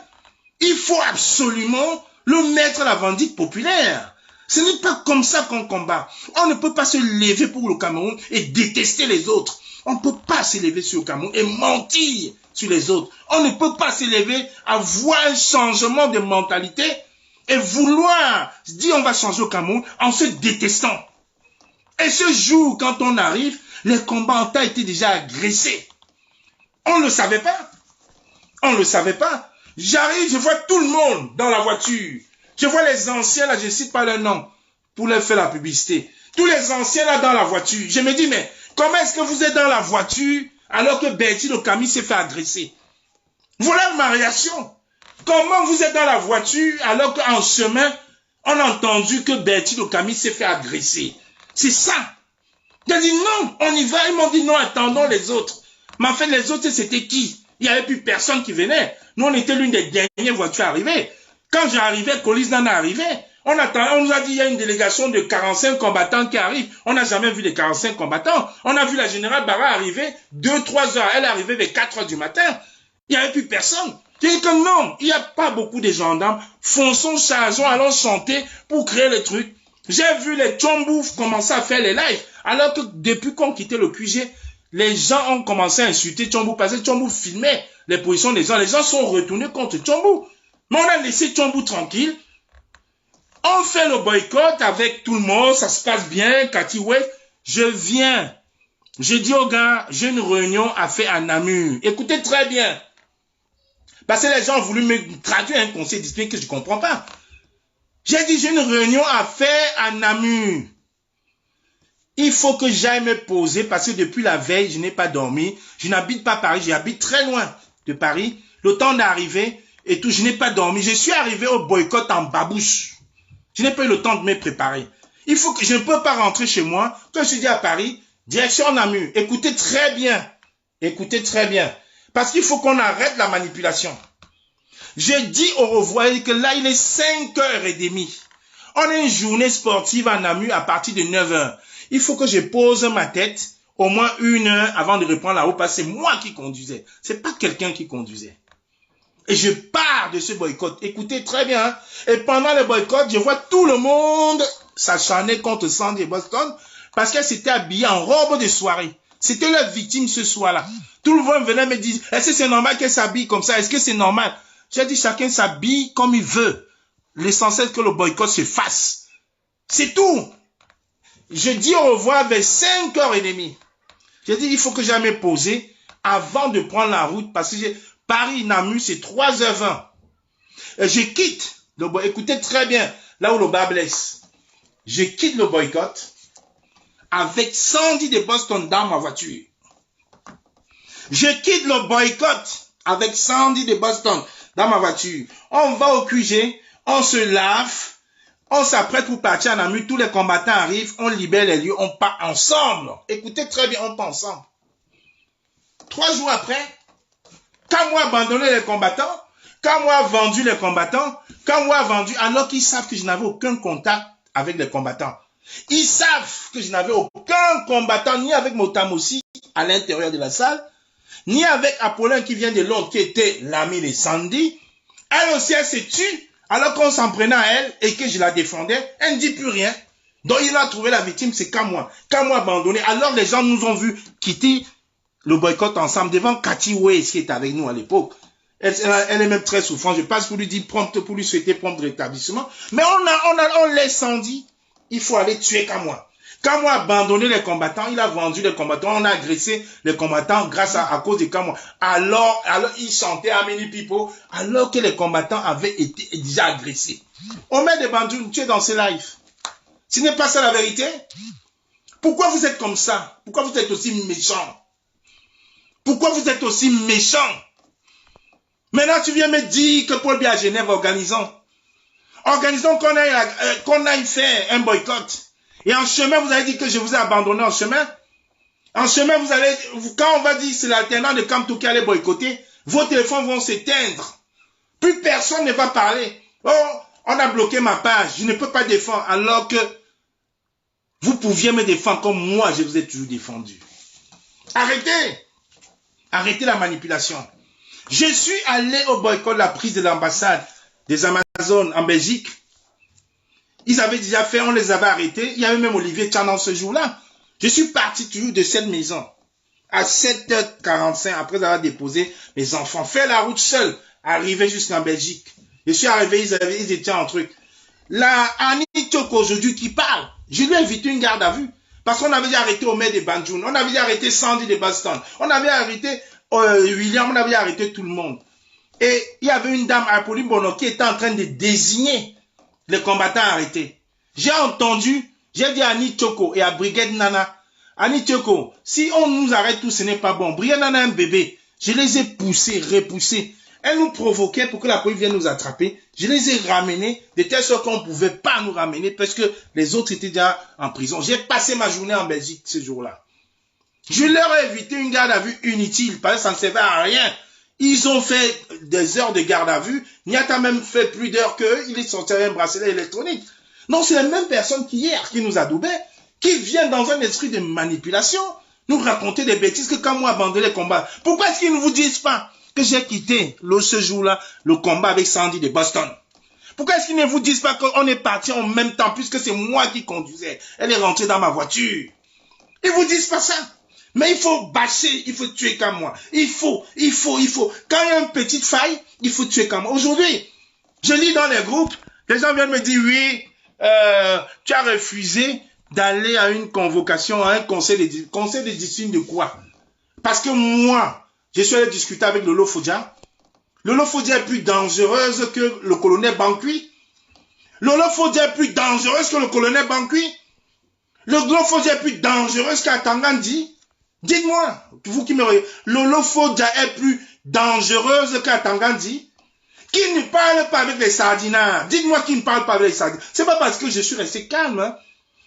il faut absolument le mettre à la vendite populaire. Ce n'est pas comme ça qu'on combat. On ne peut pas se lever pour le Cameroun et détester les autres. On ne peut pas se lever sur le Cameroun et mentir sur les autres. On ne peut pas se lever à voir un changement de mentalité et vouloir dire on va changer au Cameroun en se détestant. Et ce jour, quand on arrive, les combattants étaient déjà agressés. On ne le savait pas. On ne le savait pas. J'arrive, je vois tout le monde dans la voiture. Je vois les anciens, là, je ne cite pas leur nom, pour leur faire la publicité. Tous les anciens, là, dans la voiture. Je me dis, mais comment est-ce que vous êtes dans la voiture alors que Bertil Okami s'est fait agresser? Voilà ma réaction. Comment vous êtes dans la voiture alors qu'en chemin, on a entendu que Bertil Okami s'est fait agresser? C'est ça. J'ai dit non, on y va. Ils m'ont dit non, attendons les autres. Mais en fait, les autres, c'était qui? Il n'y avait plus personne qui venait. Nous, on était l'une des dernières voitures arrivées. Quand j'arrivais, Colis n'en arrivait. On nous a dit, il y a une délégation de 45 combattants qui arrive. On n'a jamais vu les 45 combattants. On a vu la générale Barra arriver 2-3 heures. Elle est arrivée vers 4 heures du matin. Il n'y avait plus personne. J'ai dit que non, il n'y a pas beaucoup de gendarmes. Fonçons, chargeons, allons chanter pour créer le truc. J'ai vu les Tchombouf commencer à faire les lives. Alors que depuis qu'on quittait le QG, les gens ont commencé à insulter Tchombouf parce que Tchombouf filmait les positions des gens. Les gens sont retournés contre Tchombouf. Mais on a laissé Tchombouf tranquille. On fait le boycott avec tout le monde, ça se passe bien. Cathy West, je viens. Je dis aux gars, j'ai une réunion à faire à Namur. Écoutez très bien. Parce que les gens ont voulu me traduire un conseil disciplinaire que je ne comprends pas. J'ai dit, j'ai une réunion à faire à Namur. Il faut que j'aille me poser parce que depuis la veille, je n'ai pas dormi. Je n'habite pas Paris, j'habite très loin de Paris. Le temps d'arriver et tout, je n'ai pas dormi. Je suis arrivé au boycott en babouche. Je n'ai pas eu le temps de me préparer. Il faut que je ne peux pas rentrer chez moi. Quand je suis dit à Paris, direction Namur. Écoutez très bien. Écoutez très bien. Parce qu'il faut qu'on arrête la manipulation. J'ai dit au revoir que là, il est 5h30. On a une journée sportive à Namur à partir de 9h. Il faut que je pose ma tête au moins 1 heure avant de reprendre la route parce que c'est moi qui conduisais. C'est pas quelqu'un qui conduisait. Et je pars de ce boycott. Écoutez très bien. Hein? Et pendant le boycott, je vois tout le monde s'acharner contre Sandy et Boston parce qu'elle s'était habillée en robe de soirée. C'était la victime ce soir-là. Tout le monde venait me dire, est-ce que c'est normal qu'elle s'habille comme ça? Est-ce que c'est normal? J'ai dit, chacun s'habille comme il veut. L'essentiel, c'est que le boycott se fasse. C'est tout. Je dis au revoir vers 5h30. J'ai dit, il faut que j'aille me poser avant de prendre la route parce que Paris-Namur, c'est 3h20. Et je quitte le boycott. Écoutez très bien, là où le bas blesse. Je quitte le boycott avec Sandy de Boston dans ma voiture. Je quitte le boycott avec Sandy de Boston dans ma voiture. On va au QG, on se lave, on s'apprête pour partir à Namur. Tous les combattants arrivent, on libère les lieux, on part ensemble. Écoutez très bien, on part ensemble. 3 jours après, quand moi abandonné les combattants, quand moi vendu les combattants, quand moi vendu, alors qu'ils savent que je n'avais aucun contact avec les combattants. Ils savent que je n'avais aucun combattant, ni avec Motamossi à l'intérieur de la salle, ni avec Apollin qui vient de Londres, qui était l'ami de Sandy. Elle aussi, elle se tue Alors qu'on s'en prenait à elle et que je la défendais, elle ne dit plus rien. Donc il a trouvé la victime, c'est qu'à moi abandonné. Alors les gens nous ont vu quitter le boycott ensemble devant Cathy Weiss qui était avec nous à l'époque. Elle est même très souffrante. Je passe pour lui dire prompt, pour lui souhaiter prompt rétablissement. Mais on laisse sans dire, il faut aller tuer Kamwa. Kamwa a abandonné les combattants, il a vendu les combattants, on a agressé les combattants grâce à cause de Kamwa. Alors il chantait Ameni Pipo, alors que les combattants avaient été déjà agressés. Omer de Bandoun, tu es dans ce live. Ce n'est pas ça la vérité? Pourquoi vous êtes comme ça? Pourquoi vous êtes aussi méchant? Pourquoi vous êtes aussi méchant? Maintenant, tu viens me dire que Paul Biya à Genève, organisons qu'on aille faire un boycott. Et en chemin, vous allez dire que je vous ai abandonné en chemin. En chemin, quand on va dire c'est l'alternant de Kamtou qui allait boycotter, vos téléphones vont s'éteindre. Plus personne ne va parler. Oh, on a bloqué ma page, je ne peux pas défendre, alors que vous pouviez me défendre comme moi, je vous ai toujours défendu. Arrêtez la manipulation. Je suis allé au boycott de la prise de l'ambassade des Amazones en Belgique. Ils avaient déjà fait, on les avait arrêtés. Il y avait même Olivier Tchan dans ce jour-là. Je suis parti toujours de cette maison à 7h45 après avoir déposé mes enfants. Faire la route seul, arriver jusqu'en Belgique. Je suis arrivé, ils étaient en truc. La Annie Tchoko aujourd'hui qui parle, je lui ai invité une garde à vue. Parce qu'on avait déjà arrêté Omer de Bandoun, on avait déjà arrêté Sandy de Boston, on avait arrêté William, on avait arrêté tout le monde. Et il y avait une dame, Apolline Bono, qui était en train de désigner les combattants arrêtés. J'ai entendu, j'ai dit à Annie Tchoko et à Brigade Nana, Annie Tchoko, si on nous arrête tous, ce n'est pas bon. Brigade Nana a un bébé. Je les ai poussés, repoussés. Elles nous provoquaient pour que la police vienne nous attraper. Je les ai ramenés de telle sorte qu'on ne pouvait pas nous ramener parce que les autres étaient déjà en prison. J'ai passé ma journée en Belgique ce jour-là. Je leur ai évité une garde à vue inutile parce que ça ne servait à rien. Ils ont fait des heures de garde à vue. Niata même fait plus d'heures qu'eux. Il est sorti un bracelet électronique. Non, c'est la même personne qu'hier qui nous adoubait, qui vient dans un esprit de manipulation nous raconter des bêtises que quand moi abandonné les combats. Pourquoi est-ce qu'ils ne vous disent pas que j'ai quitté ce jour-là le combat avec Sandy de Boston? Pourquoi est-ce qu'ils ne vous disent pas qu'on est parti en même temps puisque c'est moi qui conduisais? Elle est rentrée dans ma voiture. Ils vous disent pas ça. Mais il faut bâcher, il faut tuer comme moi. Il faut. Quand il y a une petite faille, il faut tuer comme moi. Aujourd'hui, je lis dans les groupes, les gens viennent me dire, oui, tu as refusé d'aller à une convocation, à un conseil de discipline de quoi? Parce que moi, je suis allé discuter avec Lolo Fodja. Lolo Fodja est plus dangereuse que le colonel Bankui. Lolo Fodja est plus dangereuse que le colonel Bankui. Lolo Fodja est plus dangereuse qu'Atangandi. Dites-moi, vous qui me regardez, Lolo Fodja est plus dangereuse qu'Atangandi. Qui ne parle pas avec les sardinards? Dites-moi qui ne parle pas avec les sardinards. C'est pas parce que je suis resté calme. Hein.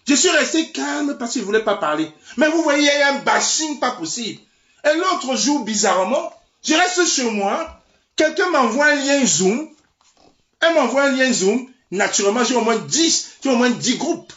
Je suis resté calme parce que je ne voulais pas parler. Mais vous voyez, il y a un bashing pas possible. Et l'autre jour, bizarrement, je reste chez moi. Quelqu'un m'envoie un lien Zoom. Elle m'envoie un lien Zoom. Naturellement, j'ai au moins 10 groupes.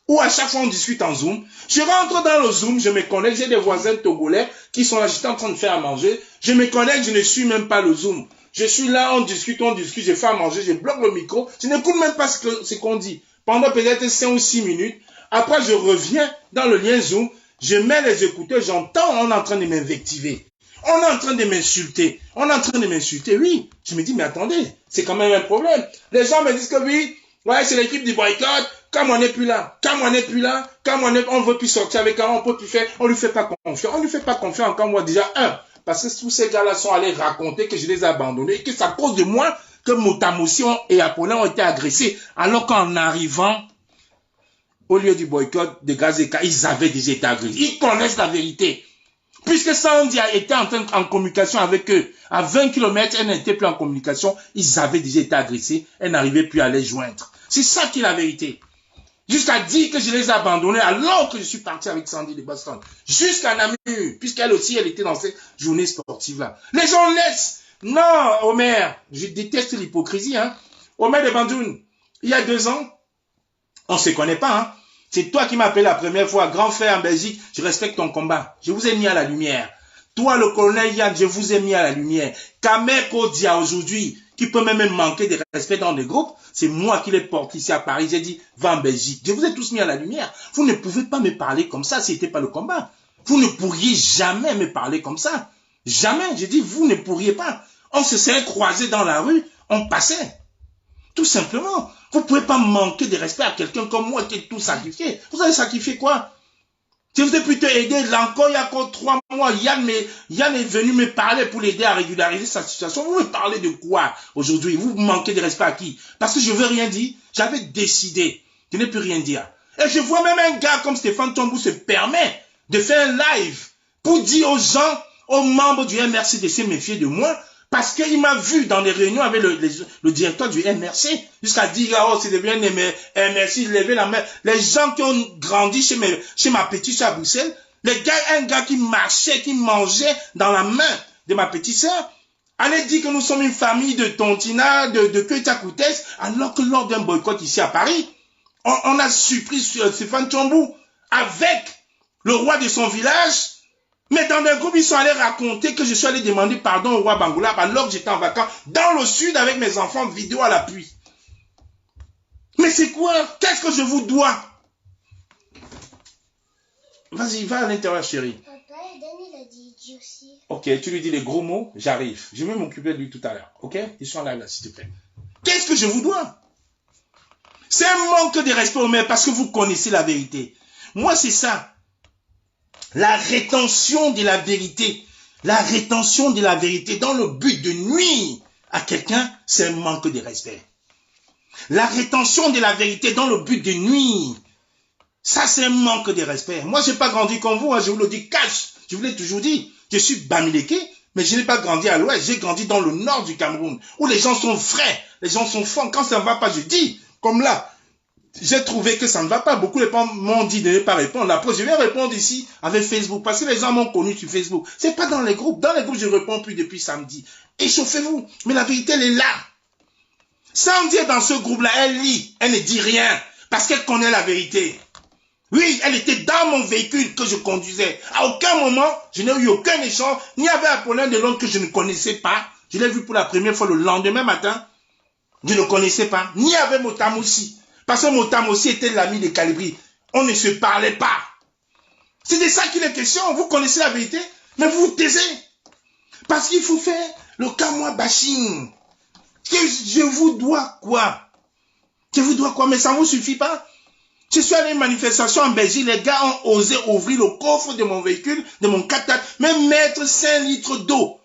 Où à chaque fois on discute en Zoom. Je rentre dans le Zoom, je me connecte, j'ai des voisins togolais qui sont là, j'étais en train de faire à manger. Je me connecte, je ne suis même pas le Zoom. Je suis là, on discute, je fais à manger, je bloque le micro, je n'écoute même pas ce qu'on dit. Pendant peut-être 5 ou 6 minutes. Après, je reviens dans le lien Zoom, je mets les écouteurs, j'entends, on est en train de m'invectiver. On est en train de m'insulter. Oui. Je me dis, mais attendez, c'est quand même un problème. Les gens me disent que oui, ouais, c'est l'équipe du boycott. Comme on n'est plus là, on ne veut plus sortir avec un, on peut plus faire, on lui fait pas confiance. On lui fait pas confiance encore moi déjà, parce que tous ces gars-là sont allés raconter que je les ai abandonnés et que c'est à cause de moi que Moutamoussi et Apollin ont été agressés. Alors qu'en arrivant au lieu du boycott de Gazeka, ils avaient déjà été agressés. Ils connaissent la vérité. Puisque Sandy a été en communication avec eux, à 20 km, elle n'était plus en communication, ils avaient déjà été agressés, elle n'arrivait plus à les joindre. C'est ça qui est la vérité. Jusqu'à dire que je les ai abandonnés alors que je suis parti avec Sandy de Boston. Jusqu'à Namur, puisqu'elle aussi, elle était dans cette journée sportive-là. Les gens laissent. Non, Omer, je déteste l'hypocrisie. Hein. Omer de Bandoun, il y a 2 ans, on ne se connaît pas. Hein. C'est toi qui m'as appelé la première fois, grand frère en Belgique, je respecte ton combat. Je vous ai mis à la lumière. Toi, le colonel Yann, je vous ai mis à la lumière. Kamer Kodia, aujourd'hui, qui peut même manquer de respect dans des groupes, c'est moi qui les porte ici à Paris. J'ai dit, va en Belgique. Je vous ai tous mis à la lumière. Vous ne pouvez pas me parler comme ça, c'était pas le combat. Vous ne pourriez jamais me parler comme ça. Jamais. J'ai dit, vous ne pourriez pas. On se serait croisés dans la rue, on passait. Tout simplement. Vous ne pouvez pas manquer de respect à quelqu'un comme moi qui est tout sacrifié. Vous allez sacrifier quoi? Je vous ai plutôt aidé. Là encore, il y a encore 3 mois, Yann est venu me parler pour l'aider à régulariser sa situation. Vous me parlez de quoi aujourd'hui? Vous manquez de respect à qui? Parce que je ne veux rien dire. J'avais décidé. Je n'ai plus rien dire. Et je vois même un gars comme Stéphane Tombou se permet de faire un live pour dire aux gens, aux membres du MRC de se méfier de moi. Parce qu'il m'a vu dans les réunions avec le directeur du MRC, jusqu'à dire, oh, c'est devenu un MRC, lever la main. Les gens qui ont grandi chez ma petite soeur à Bruxelles, un gars qui marchait, qui mangeait dans la main de ma petite soeur, allait dire que nous sommes une famille de Tontina, de Koutakoutes, alors que lors d'un boycott ici à Paris, on a surpris Stéphane Tombou avec le roi de son village. Mais dans un groupe, ils sont allés raconter que je suis allé demander pardon au roi Bangoula alors que j'étais en vacances dans le sud avec mes enfants, vidéo à l'appui. Mais c'est quoi? Qu'est-ce que je vous dois? Vas-y, va à l'intérieur, chérie. Papa, Daniel a dit aussi. Ok, tu lui dis les gros mots, j'arrive. Je vais m'occuper de lui tout à l'heure. Ok? Ils sont là, s'il te plaît. Qu'est-ce que je vous dois? C'est un manque de respect aux mères parce que vous connaissez la vérité. Moi, c'est ça. La rétention de la vérité. La rétention de la vérité dans le but de nuire à quelqu'un, c'est un manque de respect. La rétention de la vérité dans le but de nuire, ça c'est un manque de respect. Moi, je n'ai pas grandi comme vous, hein, je vous le dis cash. Je vous l'ai toujours dit. Je suis Bamileke, mais je n'ai pas grandi à l'ouest. J'ai grandi dans le nord du Cameroun, où les gens sont vrais, les gens sont forts. Quand ça ne va pas, je dis, comme là. J'ai trouvé que ça ne va pas. Beaucoup de gens m'ont dit de ne pas répondre. Après, je vais répondre ici avec Facebook. Parce que les gens m'ont connu sur Facebook. C'est pas dans les groupes. Dans les groupes, je ne réponds plus depuis samedi. Échauffez-vous. Mais la vérité, elle est là. Sandy est dans ce groupe-là. Elle lit. Elle ne dit rien. Parce qu'elle connaît la vérité. Oui, elle était dans mon véhicule que je conduisais. À aucun moment, je n'ai eu aucun échange. Ni avec Apollin de Londres que je ne connaissais pas. Je l'ai vu pour la première fois le lendemain matin. Je ne connaissais pas. Ni avec Motam aussi. Parce que Motam aussi était l'ami de Calibri. On ne se parlait pas. C'est de ça qu'il est question. Vous connaissez la vérité, mais vous vous taisez. Parce qu'il faut faire le Kamwa bashing. Je vous dois quoi? Je vous dois quoi? Mais ça ne vous suffit pas. Je suis allé à une manifestation en Belgique. Les gars ont osé ouvrir le coffre de mon véhicule, de mon 4x4, même mettre 5 litres d'eau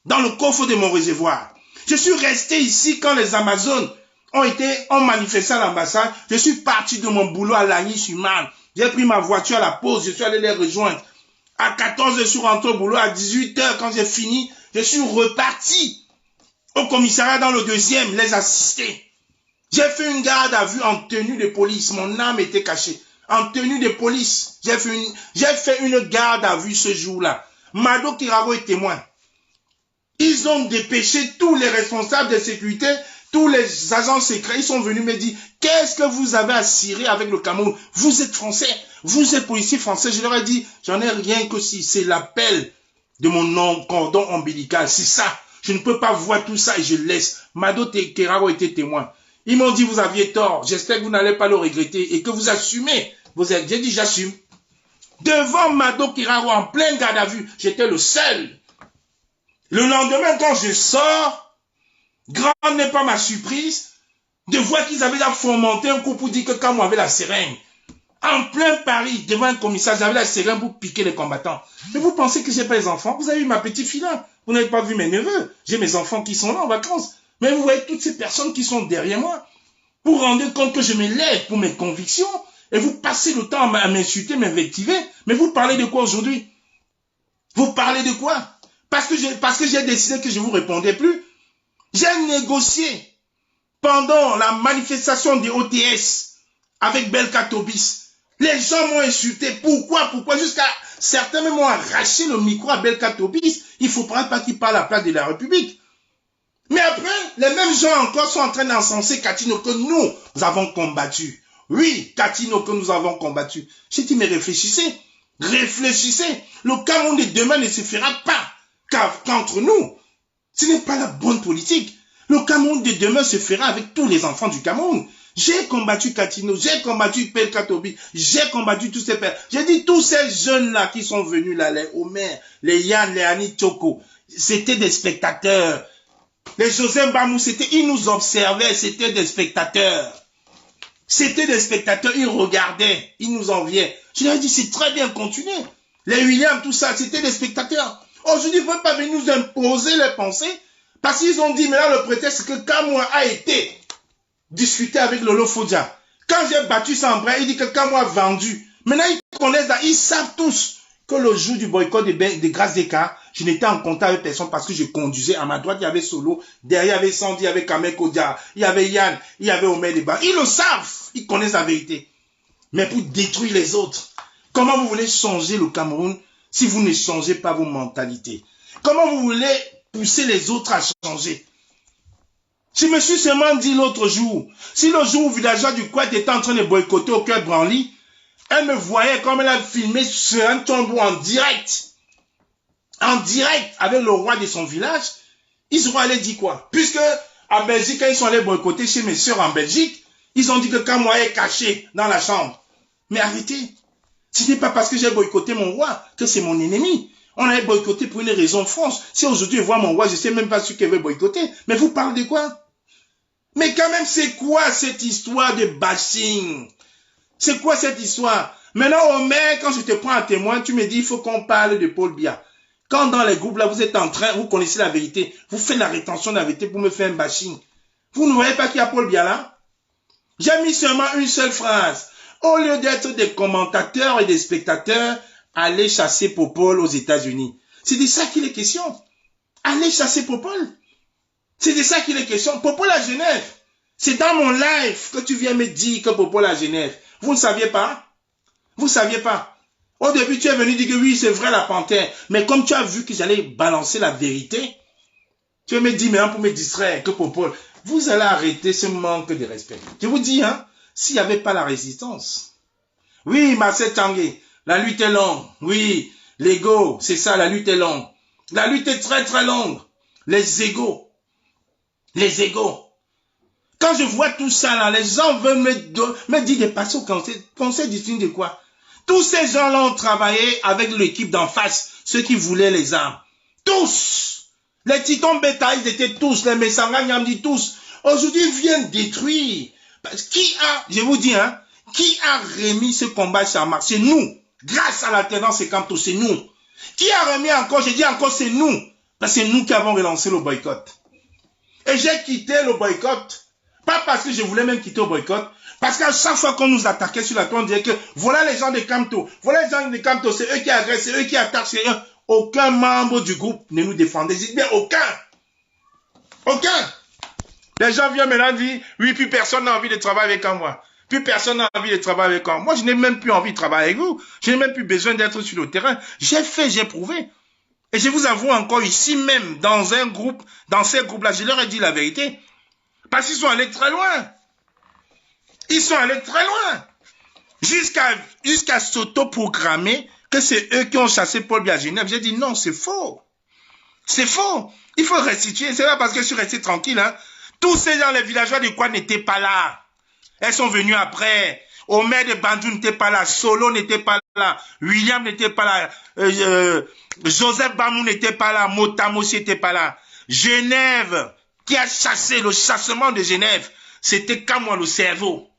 dans le coffre de mon réservoir. Je suis resté ici quand les Amazones ont manifesté à l'ambassade. Je suis parti de mon boulot à Lagny-sur-Marne. J'ai pris ma voiture à la pause. Je suis allé les rejoindre. À 14h, je suis rentré au boulot. À 18h, quand j'ai fini, je suis reparti au commissariat dans le 2e, les assister. J'ai fait une garde à vue en tenue de police. Mon âme était cachée. En tenue de police. J'ai fait une garde à vue ce jour-là. Mado Kirago est témoin. Ils ont dépêché tous les responsables de sécurité, tous les agents secrets. Ils sont venus me dire, qu'est-ce que vous avez à cirer avec le Cameroun? Vous êtes français, vous êtes policier français. Je leur ai dit, j'en ai rien que si c'est l'appel de mon cordon ombilical. C'est ça. Je ne peux pas voir tout ça et je laisse. Mado Kirago était témoin. Ils m'ont dit, vous aviez tort. J'espère que vous n'allez pas le regretter et que vous assumez. J'ai dit, j'assume. Devant Mado Kirago, en plein garde à vue, j'étais le seul. Le lendemain, quand je sors, grande n'est pas ma surprise de voir qu'ils avaient fomenté un coup pour dire que quand moi avait la seringue, en plein Paris, devant un commissaire, j'avais la seringue pour piquer les combattants. Mais vous pensez que j'ai pas les enfants? Vous avez vu ma petite fille là? Vous n'avez pas vu mes neveux? J'ai mes enfants qui sont là en vacances. Mais vous voyez toutes ces personnes qui sont derrière moi. Vous vous rendez compte que je me lève pour mes convictions et vous passez le temps à m'insulter, m'invectiver. Mais vous parlez de quoi aujourd'hui? Vous parlez de quoi? Parce que j'ai décidé que je ne vous répondais plus. J'ai négocié pendant la manifestation des OTS avec Belka Tobis. Les gens m'ont insulté. Pourquoi? Jusqu'à certains même m'ont arraché le micro à Belka Tobis. Il ne faut pas qu'il parle à la place de la République. Mais après, les mêmes gens encore sont en train d'encenser Katino que nous avons combattu. Oui, Katino que nous avons combattu. J'ai dit, mais réfléchissez. Réfléchissez. Le Cameroun de demain ne se fera pas qu'entre nous. Ce n'est pas la bonne politique. Le Cameroun de demain se fera avec tous les enfants du Cameroun. J'ai combattu Katino, j'ai combattu Pel Katobi, j'ai combattu tous ces pères. J'ai dit tous ces jeunes-là qui sont venus là, les Omer, les Yann, les Annie Tchoko, c'était des spectateurs. Les Joseph Bamou, ils nous observaient, c'était des spectateurs. C'était des spectateurs, ils regardaient, ils nous enviaient. Je leur ai dit, c'est très bien, continuez. Les Williams, tout ça, c'était des spectateurs. Aujourd'hui, il ne faut pas venir nous imposer les pensées, parce qu'ils ont dit, mais là, le prétexte, c'est que Kamwa a été discuté avec Lolo Fodja. Quand j'ai battu Sambra, il dit que Kamwa a vendu. Maintenant, ils connaissent, ils savent tous que le jour du boycott des Grâces des Cas, je n'étais en contact avec personne parce que je conduisais. À ma droite, il y avait Solo. Derrière, il y avait Sandy, il y avait Kamel Kodia. Il y avait Yann, il y avait Omer Deba. Ils le savent. Ils connaissent la vérité. Mais pour détruire les autres, comment vous voulez changer le Cameroun si vous ne changez pas vos mentalités? Comment vous voulez pousser les autres à changer? Je me suis seulement dit l'autre jour, si le jour où villageois du Kouet était en train de boycotter au cœur Branly, elle me voyait comme elle a filmé sur un tombeau en direct avec le roi de son village, ils seront allés dire quoi? Puisque en Belgique, quand ils sont allés boycotter chez mes soeurs en Belgique, ils ont dit que Kamwa est caché dans la chambre. Mais arrêtez, ce n'est pas parce que j'ai boycotté mon roi que c'est mon ennemi. On avait boycotté pour une raison France. Si aujourd'hui je vois mon roi, je ne sais même pas ce qu'elle veut boycotter. Mais vous parlez de quoi? Mais quand même, c'est quoi cette histoire de bashing? C'est quoi cette histoire? Maintenant, Omer, quand je te prends un témoin, tu me dis, il faut qu'on parle de Paul Biya. Quand dans les groupes, là, vous êtes en train, vous connaissez la vérité, vous faites la rétention de la vérité pour me faire un bashing. Vous ne voyez pas qu'il y a Paul Biya là? J'ai mis seulement une seule phrase. Au lieu d'être des commentateurs et des spectateurs, allez chasser Popol aux États-Unis. C'est de ça qu'il est question. Allez chasser Popol. C'est de ça qu'il est question. Popol à Genève. C'est dans mon live que tu viens me dire que Popol à Genève. Vous ne saviez pas? Vous ne saviez pas? Au début, tu es venu dire que oui, c'est vrai la panthère. Mais comme tu as vu que j'allais balancer la vérité, tu me dis maintenant pour me distraire que Popol, vous allez arrêter ce manque de respect. Je vous dis, hein, s'il n'y avait pas la résistance. Oui, Marcel Tanguay, la lutte est longue. Oui, l'ego, c'est ça, la lutte est longue. La lutte est très très longue. Les égos. Les égos. Quand je vois tout ça là, les gens veulent me dire de passer au conseil. Conseil distinctif de quoi? Tous ces gens-là ont travaillé avec l'équipe d'en face, ceux qui voulaient les armes. Tous. Les titans bêta, ils étaient tous, les Messanga Nyamdi, tous. Aujourd'hui, ils viennent détruire. Parce qui a, je vous dis, hein, qui a remis ce combat sur Marc? C'est nous. Grâce à l'alternance et Camto, c'est nous. Qui a remis encore? Je dis encore, c'est nous. Parce que c'est nous qui avons relancé le boycott. Et j'ai quitté le boycott. Pas parce que je voulais même quitter le boycott. Parce qu'à chaque fois qu'on nous attaquait sur la toile, on disait que voilà les gens de Camto. Voilà les gens de Camto. C'est eux qui agressent, c'est eux qui attaquent, c'est eux. Aucun membre du groupe ne nous défendait. Je dis bien aucun. Aucun. Les gens viennent maintenant dire, oui, plus personne n'a envie de travailler avec moi. Plus personne n'a envie de travailler avec moi. Moi, je n'ai même plus envie de travailler avec vous. Je n'ai même plus besoin d'être sur le terrain. J'ai fait, j'ai prouvé. Et je vous avoue encore ici même, dans un groupe, dans ces groupes-là, je leur ai dit la vérité. Parce qu'ils sont allés très loin. Ils sont allés très loin. Jusqu'à s'auto-programmer que c'est eux qui ont chassé Paul Biya à Genève. J'ai dit non, c'est faux. C'est faux. Il faut restituer. C'est pas parce que je suis resté tranquille. Hein. Tous ces gens, les villageois de quoi n'étaient pas là. Elles sont venues après. Omer de Bandou n'était pas là. Solo n'était pas là. William n'était pas là. Joseph Bamou n'était pas là. Motamosi n'était pas là. Genève, qui a chassé le chassement de Genève, c'était Kamwa le cerveau.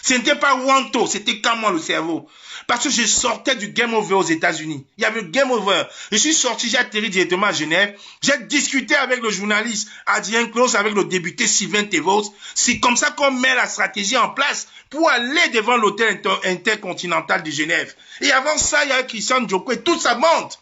Ce n'était pas Wanto, c'était Kamwa le cerveau. Parce que je sortais du Game Over aux États-Unis. Il y avait le Game Over. Je suis sorti, j'ai atterri directement à Genève. J'ai discuté avec le journaliste Adrien Claus, avec le député Sylvain Tevos. C'est comme ça qu'on met la stratégie en place pour aller devant l'hôtel intercontinental de Genève. Et avant ça, il y a Christian Djoko et toute sa bande.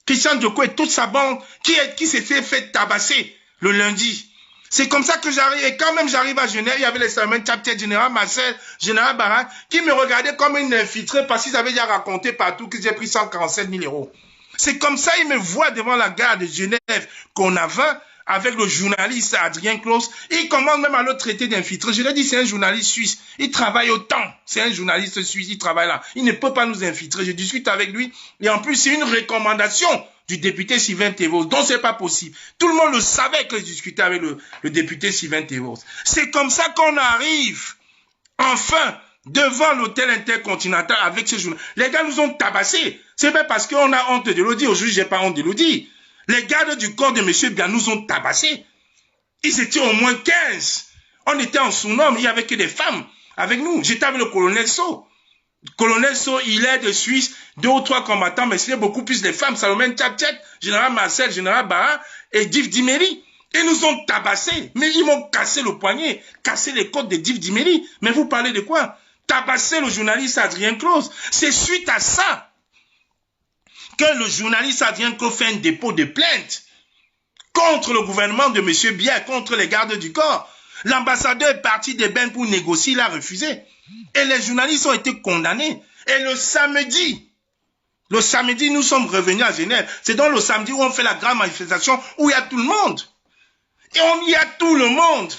Christian Djoko et toute sa bande qui s'est fait tabasser le lundi. C'est comme ça que j'arrive. Et quand même j'arrive à Genève, il y avait les Salman Chapter, Général Marcel, Général Barak, qui me regardaient comme une infiltrée parce qu'ils avaient déjà raconté partout que j'ai pris 147 000 €. C'est comme ça ils me voient devant la gare de Genève qu'on avait avec le journaliste Adrien Claus. Il commence même à le traiter d'infiltré. Je lui ai dit, c'est un journaliste suisse. Il travaille autant. C'est un journaliste suisse, il travaille là. Il ne peut pas nous infiltrer. Je discute avec lui. Et en plus, c'est une recommandation du député Sylvain Thévos. Donc, c'est pas possible. Tout le monde le savait que je discutais avec le député Sylvain Thévos. C'est comme ça qu'on arrive, enfin, devant l'hôtel intercontinental avec ce journal. Les gars nous ont tabassés. C'est pas parce qu'on a honte de le dire. Aujourd'hui, j'ai pas honte de le dire. Les gardes du corps de M. Biya nous ont tabassés. Ils étaient au moins 15. On était en sous-nombre. Il n'y avait que des femmes avec nous. J'étais avec le colonel So. Colonel So, il est de Suisse, 2 ou 3 combattants, mais c'était beaucoup plus de femmes. Salomé Tchap-Tchap, général Marcel, général Barra et Div Dimeri. Ils nous ont tabassés, mais ils m'ont cassé le poignet, cassé les côtes de Div Dimeri. Mais vous parlez de quoi? Tabasser le journaliste Adrien Close. C'est suite à ça que le journaliste Adrien Close fait un dépôt de plainte contre le gouvernement de M. Biya, contre les gardes du corps. L'ambassadeur est parti de Ben pour négocier, il a refusé. Et les journalistes ont été condamnés. Et le samedi, nous sommes revenus à Genève. C'est donc le samedi où on fait la grande manifestation, où il y a tout le monde. Et on y a tout le monde.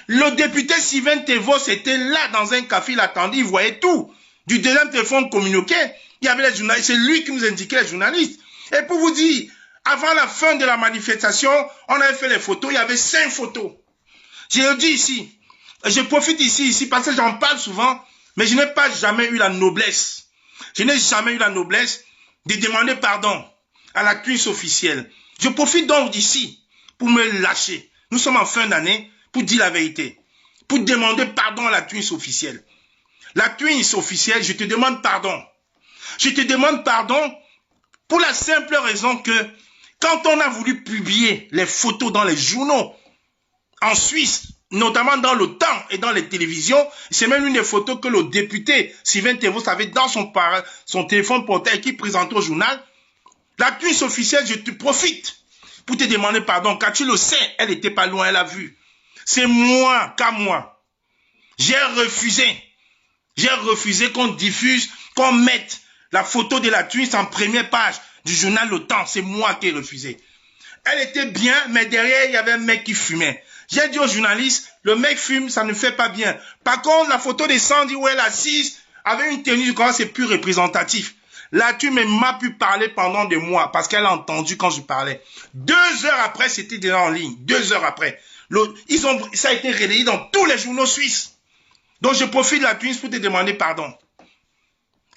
Le député Sylvain Thévos était là dans un café, il attendait, il voyait tout. Du deuxième téléphone communiqué, il y avait les journalistes, c'est lui qui nous indiquait les journalistes. Et pour vous dire, avant la fin de la manifestation, on avait fait les photos, il y avait 5 photos. Je le dis ici, je profite ici, parce que j'en parle souvent, mais je n'ai pas jamais eu la noblesse. Je n'ai jamais eu la noblesse de demander pardon à la cuisse officielle. Je profite donc d'ici pour me lâcher. Nous sommes en fin d'année pour dire la vérité, pour demander pardon à la cuisse officielle. La cuisse officielle, je te demande pardon. Je te demande pardon pour la simple raison que quand on a voulu publier les photos dans les journaux, en Suisse, notamment dans le temps et dans les télévisions, c'est même une des photos que le député Sylvain Thévos avait dans son téléphone portable qui présentait au journal. La cuisse officielle, je te profite pour te demander pardon, car tu le sais, elle n'était pas loin, elle a vu. C'est moi, qu'à moi. J'ai refusé qu'on diffuse, qu'on mette la photo de la cuisse en première page du journal Le Temps. C'est moi qui ai refusé. Elle était bien, mais derrière, il y avait un mec qui fumait. J'ai dit aux journalistes, le mec fume, ça ne fait pas bien. Par contre, la photo de Sandy où elle est assise, avec une tenue du corps, c'est plus représentatif. Là, tu m'as pu parler pendant des mois, parce qu'elle a entendu quand je parlais. 2 heures après, c'était déjà en ligne. 2 heures après. Ça a été relayé dans tous les journaux suisses. Donc, je profite de la cuisse pour te demander pardon.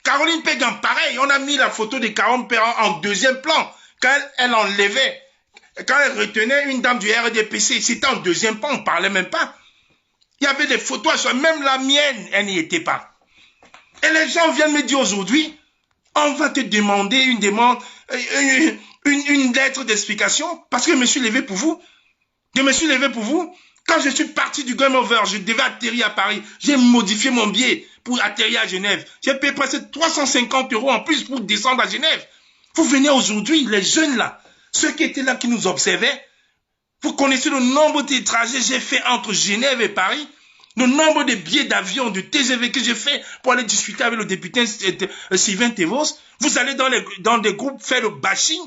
Caroline Pégan, pareil, on a mis la photo de Caroline Pégan en deuxième plan, quand elle enlevait. Quand elle retenait une dame du RDPC, c'était en deuxième plan, on ne parlait même pas. Il y avait des photos, même la mienne, elle n'y était pas. Et les gens viennent me dire aujourd'hui, on va te demander une lettre d'explication, parce que je me suis levé pour vous. Quand je suis parti du Game Over, je devais atterrir à Paris. J'ai modifié mon billet pour atterrir à Genève. J'ai payé presque 350 € en plus pour descendre à Genève. Vous venez aujourd'hui, les jeunes là, ceux qui étaient là, qui nous observaient, vous connaissez le nombre de trajets que j'ai fait entre Genève et Paris, le nombre de billets d'avion, de TGV que j'ai fait pour aller discuter avec le député Sylvain Thévos. Vous allez dans des groupes faire le bashing,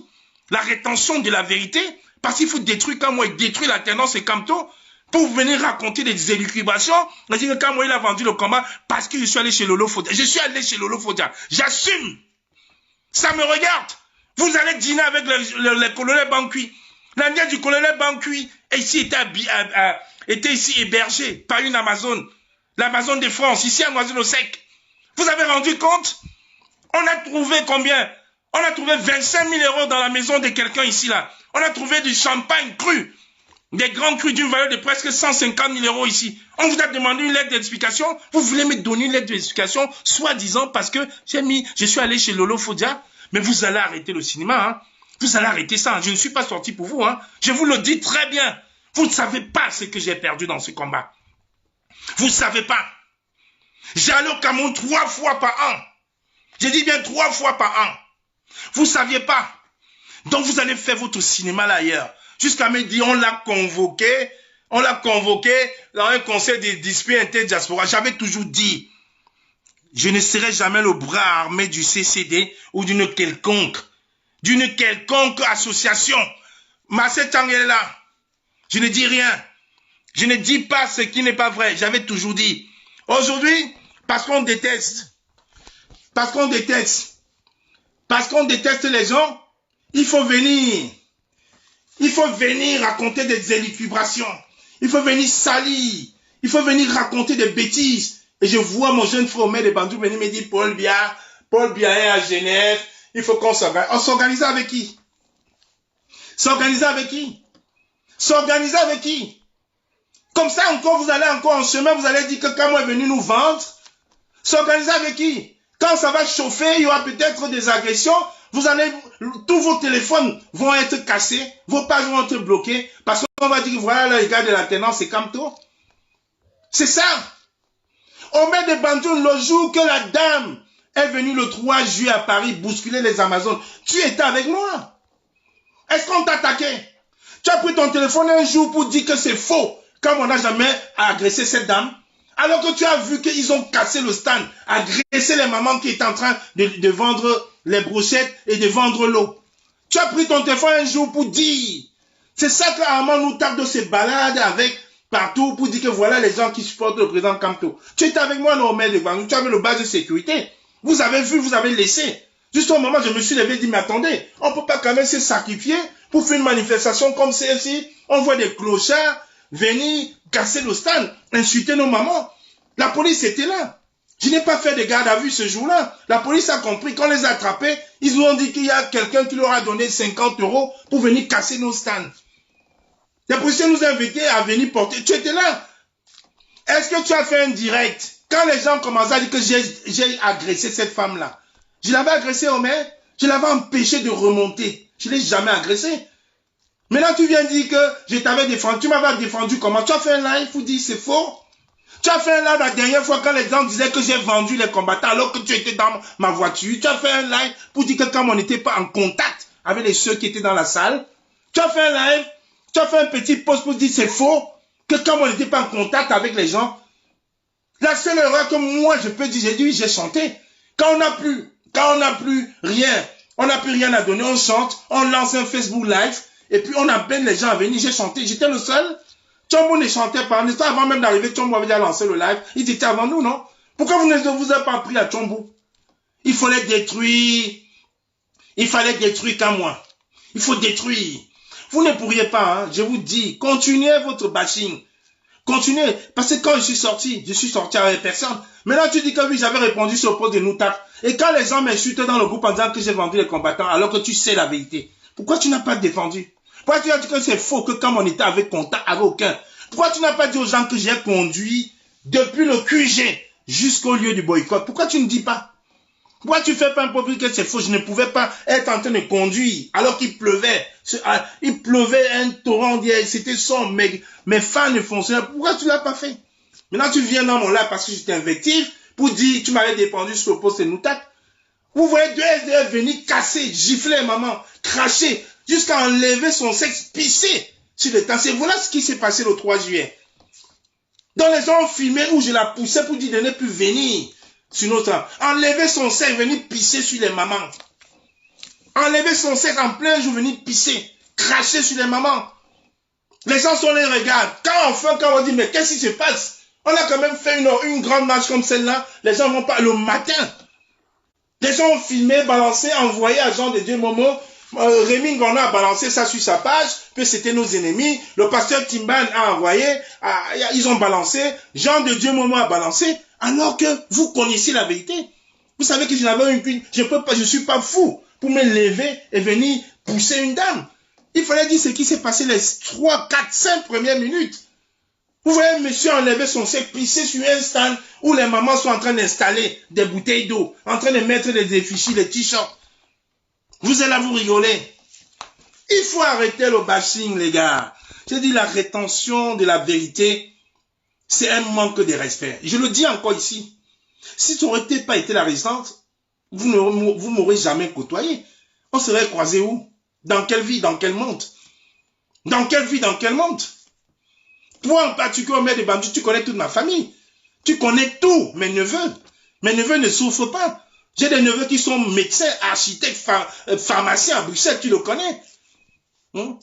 la rétention de la vérité, parce qu'il faut détruire quand moi il détruit la tendance et Camto, pour venir raconter des élucubrations. On dit que quand moi il a vendu le combat, parce que je suis allé chez Lolo Fodia. Je suis allé chez Lolo Fodia. J'assume. Ça me regarde. Vous allez dîner avec le colonel Bankui. La nièce du colonel Bankui était ici hébergée par une Amazone. L'Amazone de France, ici à Noisy-le-Sec. Vous avez rendu compte? On a trouvé combien? On a trouvé 25 000 € dans la maison de quelqu'un ici là. On a trouvé du champagne cru. Des grands crus d'une valeur de presque 150 000 € ici. On vous a demandé une lettre d'explication. Vous voulez me donner une lettre d'explication, soi-disant parce que je suis allé chez Lolo Fodia. Mais vous allez arrêter le cinéma, hein. Vous allez arrêter ça. Je ne suis pas sorti pour vous, hein. Je vous le dis très bien. Vous ne savez pas ce que j'ai perdu dans ce combat. Vous ne savez pas. J'allais au Cameroun 3 fois par an. J'ai dit bien 3 fois par an. Vous ne saviez pas. Donc vous allez faire votre cinéma là ailleurs. Jusqu'à me dire, on l'a convoqué dans un conseil des disputes inter-diaspora. J'avais toujours dit, je ne serai jamais le bras armé du CCD ou d'une quelconque association. Marcel Tchang est là. Je ne dis rien. Je ne dis pas ce qui n'est pas vrai. J'avais toujours dit. Aujourd'hui, parce qu'on déteste les gens, Il faut venir. Il faut venir raconter des élucubrations. Il faut venir salir. Il faut venir raconter des bêtises. Et je vois mon jeune frère Omer de Bandou venir me dire, Paul Biya est à Genève. Il faut qu'on s'organise. On s'organise avec qui? S'organiser avec qui? S'organiser avec qui? Comme ça encore, vous allez encore en chemin, vous allez dire que Kamo est venu nous vendre. S'organiser avec qui? Quand ça va chauffer, il y aura peut-être des agressions. Vous allez, tous vos téléphones vont être cassés, vos pages vont être bloquées, parce qu'on va dire, voilà, les gars de la tenance, c'est Kamto. C'est ça. On met des bandits le jour que la dame est venue le 3 juillet à Paris bousculer les Amazones. Tu étais avec moi. Est-ce qu'on t'a attaqué? Tu as pris ton téléphone un jour pour dire que c'est faux, comme on n'a jamais agressé cette dame. Alors que tu as vu qu'ils ont cassé le stand, agressé les mamans qui étaient en train de vendre les brochettes et de vendre l'eau. Tu as pris ton téléphone un jour pour dire. C'est ça que Armand nous tape de ces balades avec partout pour dire que voilà les gens qui supportent le président Kamto. Tu étais avec moi, non, mais tu avais le base de sécurité. Vous avez vu, vous avez laissé. Juste au moment, je me suis levé et dit, mais attendez, on ne peut pas quand même se sacrifier pour faire une manifestation comme celle-ci. On voit des clochards venir casser le stand, insulter nos mamans. La police était là. Je n'ai pas fait de garde à vue ce jour-là. La police a compris. Quand on les a attrapés, ils nous ont dit qu'il y a quelqu'un qui leur a donné 50 € pour venir casser nos stands. Les policiers nous ont invités à venir porter. Tu étais là. Est-ce que tu as fait un direct? Quand les gens commençaient à dire que j'ai agressé cette femme-là, je l'avais agressée, Omer. Je l'avais empêché de remonter. Je ne l'ai jamais agressée. Maintenant, tu viens dire que je t'avais défendu. Tu m'avais défendu comment? Tu as fait un live pour dire c'est faux? Tu as fait un live la dernière fois quand les gens disaient que j'ai vendu les combattants alors que tu étais dans ma voiture. Tu as fait un live pour dire que quand on n'était pas en contact avec les ceux qui étaient dans la salle. Tu as fait un live, tu as fait un petit post pour dire c'est faux, que quand on n'était pas en contact avec les gens. La seule erreur que moi je peux dire, j'ai dit oui, j'ai chanté. Quand on n'a plus rien, on n'a plus rien à donner, on chante, on lance un Facebook live et puis on appelle les gens à venir. J'ai chanté, j'étais le seul. Tchombo ne chantait pas. Avant même d'arriver, Tchombo avait déjà lancé le live. Il était avant nous, non? Pourquoi vous ne vous avez pas pris à Tchombo? Il fallait détruire. Il fallait détruire qu'à moi. Il faut détruire. Vous ne pourriez pas, hein, je vous dis, continuez votre bashing. Continuez. Parce que quand je suis sorti avec personne. Maintenant, tu dis que oui, j'avais répondu sur le poste de Noutak. Et quand les gens m'insultent dans le groupe en disant que j'ai vendu les combattants, alors que tu sais la vérité, pourquoi tu n'as pas défendu? Pourquoi tu as dit que c'est faux, que quand on était avec contact, avec aucun? Pourquoi tu n'as pas dit aux gens que j'ai conduit depuis le QG jusqu'au lieu du boycott? Pourquoi tu ne dis pas? Pourquoi tu ne fais pas un public que c'est faux? Je ne pouvais pas être en train de conduire alors qu'il pleuvait. Il pleuvait un torrent d'hier, c'était sombre, mes fans ne fonctionnaient pas. Pourquoi tu ne l'as pas fait? Maintenant tu viens dans mon live parce que j'étais invectif pour dire tu m'avais dépendu sur le poste de Noutak. Vous voyez deux SDF venir casser, gifler maman, cracher, jusqu'à enlever son sexe, pisser sur le temps. C'est voilà ce qui s'est passé le 3 juillet. Donc les gens ont filmé où je la poussais pour dire de ne plus venir sur notre... Enlever son sexe, venir pisser sur les mamans. Enlever son sexe en plein jour, venir pisser, cracher sur les mamans. Les gens sont les regardent. Quand on dit, mais qu'est-ce qui se passe? On a quand même fait une grande marche comme celle-là. Les gens vont pas le matin. Les gens ont filmé, balancé, envoyé à Jean de Dieu Momo. Rémi Ngona a balancé ça sur sa page, que c'était nos ennemis. Le pasteur Timban a envoyé, ils ont balancé. Jean de Dieu Momo a balancé, alors que vous connaissez la vérité. Vous savez que je n'avais une... je suis pas fou pour me lever et venir pousser une dame. Il fallait dire ce qui s'est passé les 3, 4, 5 premières minutes. Vous voyez monsieur enlever son sexe, pisser sur un stand où les mamans sont en train d'installer des bouteilles d'eau, en train de mettre des fichiers, des t-shirts. Vous êtes là, vous rigolez. Il faut arrêter le bashing, les gars. J'ai dit la rétention de la vérité, c'est un manque de respect. Je le dis encore ici. Si ça n'aurait pas été la résistance, vous m'aurez jamais côtoyé. On serait croisés où? Dans quelle vie? Dans quel monde? Dans quelle vie? Dans quel monde? Toi, en particulier, Omer de Bandou, tu connais toute ma famille. Tu connais tout, mes neveux. Mes neveux ne souffrent pas. J'ai des neveux qui sont médecins, architectes, pharmaciens à Bruxelles, tu le connais.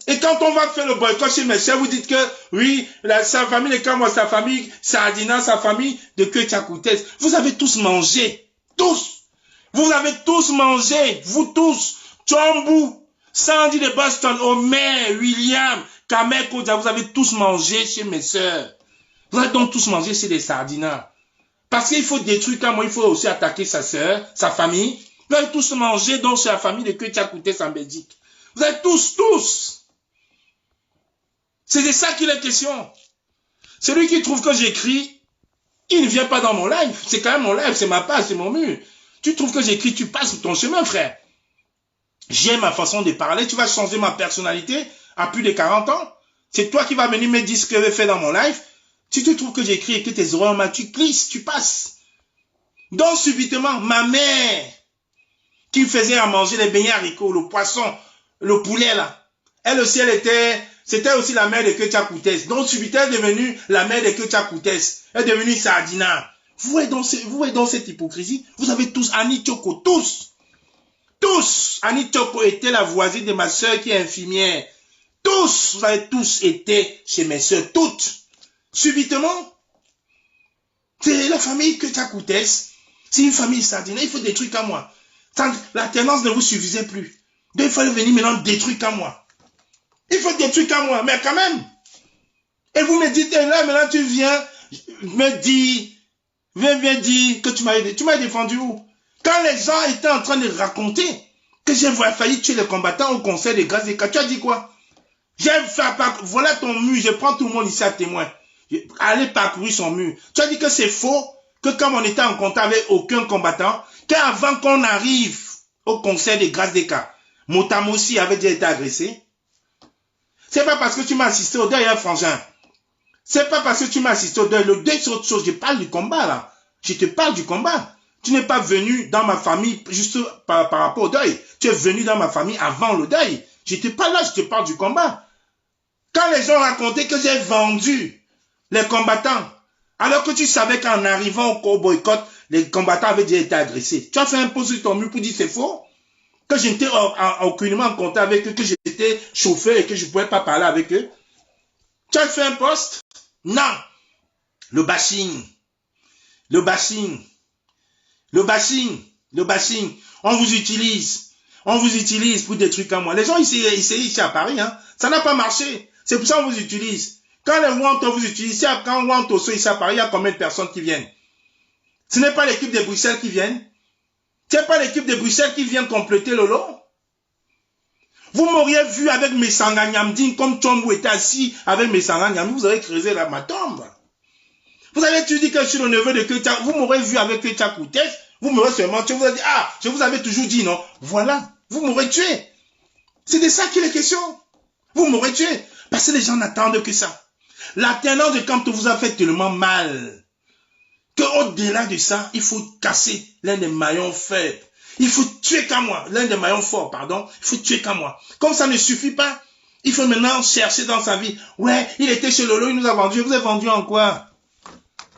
Et quand on va faire le boycott chez mes soeurs, vous dites que, oui, sa famille, les Kamois, sa famille, Sardina, sa famille, de Ketchakoutes. Vous avez tous mangé. Tous. Vous avez tous mangé. Vous tous. Tchombu. Sandy de Boston, Omer, William, Kamek, Kodia, vous avez tous mangé chez mes sœurs. Vous avez donc tous mangé chez des sardinats. Parce qu'il faut détruire comme moi, il faut aussi attaquer sa sœur, sa famille. Vous avez tous mangé donc chez la famille de Ketchakoutes en Belgique. Vous avez tous. C'est de ça qu'il est question. Celui qui trouve que j'écris, il ne vient pas dans mon live. C'est quand même mon live, c'est ma page, c'est mon mur. Tu trouves que j'écris, tu passes ton chemin, frère. J'ai ma façon de parler, tu vas changer ma personnalité à plus de 40 ans. C'est toi qui vas venir me dire ce que je vais faire dans mon live. Si tu trouves que j'écris et que tes oreilles mal, tu glisses, tu passes. Donc subitement, ma mère, qui me faisait à manger les beignets haricots, le poisson, le poulet là, elle aussi, c'était aussi la mère de Ketchakoutes. Donc subitement, elle est devenue la mère de Ketchakoutes. Elle est devenue Sardina. Vous voyez dans cette hypocrisie, vous avez tous, Annie Choco, tous. Annie Choco était la voisine de ma soeur qui est infirmière. Tous, vous avez tous été chez mes soeurs, toutes. Subitement, c'est la famille Ketchakoutes. C'est une famille sardine. Il faut détruire comme moi. La tendance ne vous suffisait plus. Donc il fallait venir maintenant détruire comme moi. Il faut détruire comme moi, mais quand même. Et vous me dites, là maintenant tu viens me dire, viens dire que tu m'as défendu où? Quand les gens étaient en train de raconter que j'ai failli tuer les combattants au conseil de grâce des cas, tu as dit quoi? Voilà ton mur, je prends tout le monde ici à témoin. Allez parcourir son mur. Tu as dit que c'est faux, que comme on était en contact avec aucun combattant, qu'avant qu'on arrive au conseil de grâce des cas, Motamossi avait déjà été agressé. C'est pas parce que tu m'as assisté au deuil, frangin. C'est pas parce que tu m'as assisté au deuil. Le deuil, c'est autre chose. Je parle du combat, là. Je te parle du combat. Tu n'es pas venu dans ma famille juste par rapport au deuil. Tu es venu dans ma famille avant le deuil. Je te parle là, je te parle du combat. Quand les gens racontaient que j'ai vendu les combattants, alors que tu savais qu'en arrivant au boycott, les combattants avaient déjà été agressés. Tu as fait un post sur ton mur pour dire c'est faux, que je n'étais aucunement en contact avec eux, que j'étais chauffeur et que je ne pouvais pas parler avec eux. Tu as fait un post? Non. Le bashing. On vous utilise pour des trucs comme moi. Les gens ici à Paris, hein, ça n'a pas marché. C'est pour ça qu'on vous utilise. Quand les Wanto vous utilisent, quand Wanto sont ici à Paris, il y a combien de personnes qui viennent? Ce n'est pas l'équipe de Bruxelles qui viennent. Ce n'est pas l'équipe de Bruxelles qui vient compléter le lot. Vous m'auriez vu avec mes Sanganyamdine, comme Chombo était assis avec mes Sanganyamdine, vous aurez creusé ma tombe. Vous avez dit que je suis le neveu de Ketcha, vous m'aurez vu avec Ketchakoutes, vous m'aurez seulement tué, vous avez dit, ah, je vous avais toujours dit, non? Voilà, vous m'aurez tué. C'est de ça qu'il est question. Vous m'aurez tué. Parce que les gens n'attendent que ça. La tendance de Camp vous a fait tellement mal qu'au-delà de ça, il faut casser l'un des maillons faibles. Il faut tuer comme moi. L'un des maillons forts, pardon. Il faut tuer comme moi. Comme ça ne suffit pas, il faut maintenant chercher dans sa vie. Ouais, il était chez Lolo, il nous a vendu. Je vous ai vendu en quoi?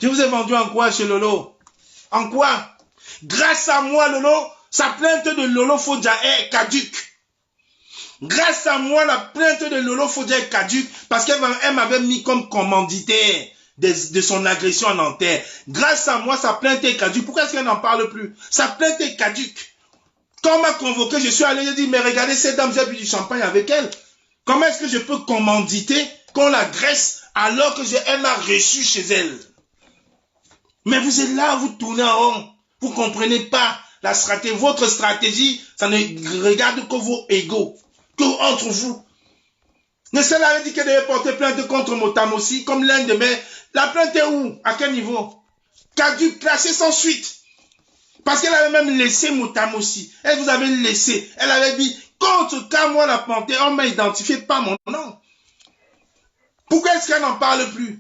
Je vous ai vendu en quoi chez Lolo? En quoi? Grâce à moi, Lolo, sa plainte de Lolo Fodia est caduque. Grâce à moi, la plainte de Lolo Fodia est caduque parce qu'elle m'avait mis comme commanditaire de son agression en Nanterre. Grâce à moi, sa plainte est caduque. Pourquoi est-ce qu'elle n'en parle plus? Sa plainte est caduque. Quand on m'a convoqué, je suis allé, j'ai dit, mais regardez cette dame, j'ai bu du champagne avec elle. Comment est-ce que je peux commanditer qu'on l'agresse alors qu'elle m'a reçu chez elle? Mais vous êtes là, vous tournez en rond. Vous ne comprenez pas la stratégie. Votre stratégie, ça ne regarde que vos égos. Que entre vous. Nessel avait dit qu'elle devait porter plainte contre Motamossi, comme l'un de mes... La plainte est où? À quel niveau? Caduque, classé sans suite. Parce qu'elle avait même laissé Motamossi. Elle vous avait laissé. Elle avait dit, contre Kamoa la panthère, on m'a identifié pas mon nom. Pourquoi est-ce qu'elle n'en parle plus?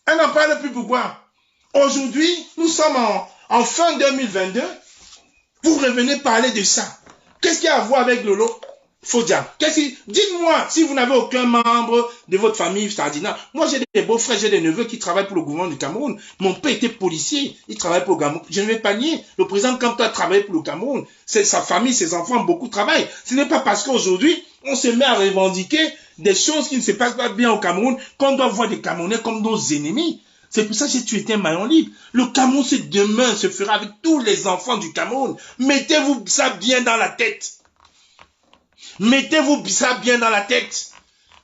Elle n'en parle plus pourquoi? Aujourd'hui, nous sommes en fin 2022. Vous revenez parler de ça. Qu'est-ce qu'il y a à voir avec Lolo Fodia? Dites-moi si vous n'avez aucun membre de votre famille Sardina. Moi, j'ai des beaux-frères, j'ai des neveux qui travaillent pour le gouvernement du Cameroun. Mon père était policier, il travaille pour le Cameroun. Je ne vais pas nier. Le président Kamto a travaillé pour le Cameroun. Sa famille, ses enfants, beaucoup travaillent. Ce n'est pas parce qu'aujourd'hui, on se met à revendiquer des choses qui ne se passent pas bien au Cameroun qu'on doit voir des Camerounais comme nos ennemis. C'est pour ça que j'ai tué un maillon libre. Le Cameroun, c'est demain, se fera avec tous les enfants du Cameroun. Mettez-vous ça bien dans la tête. Mettez-vous ça bien dans la tête.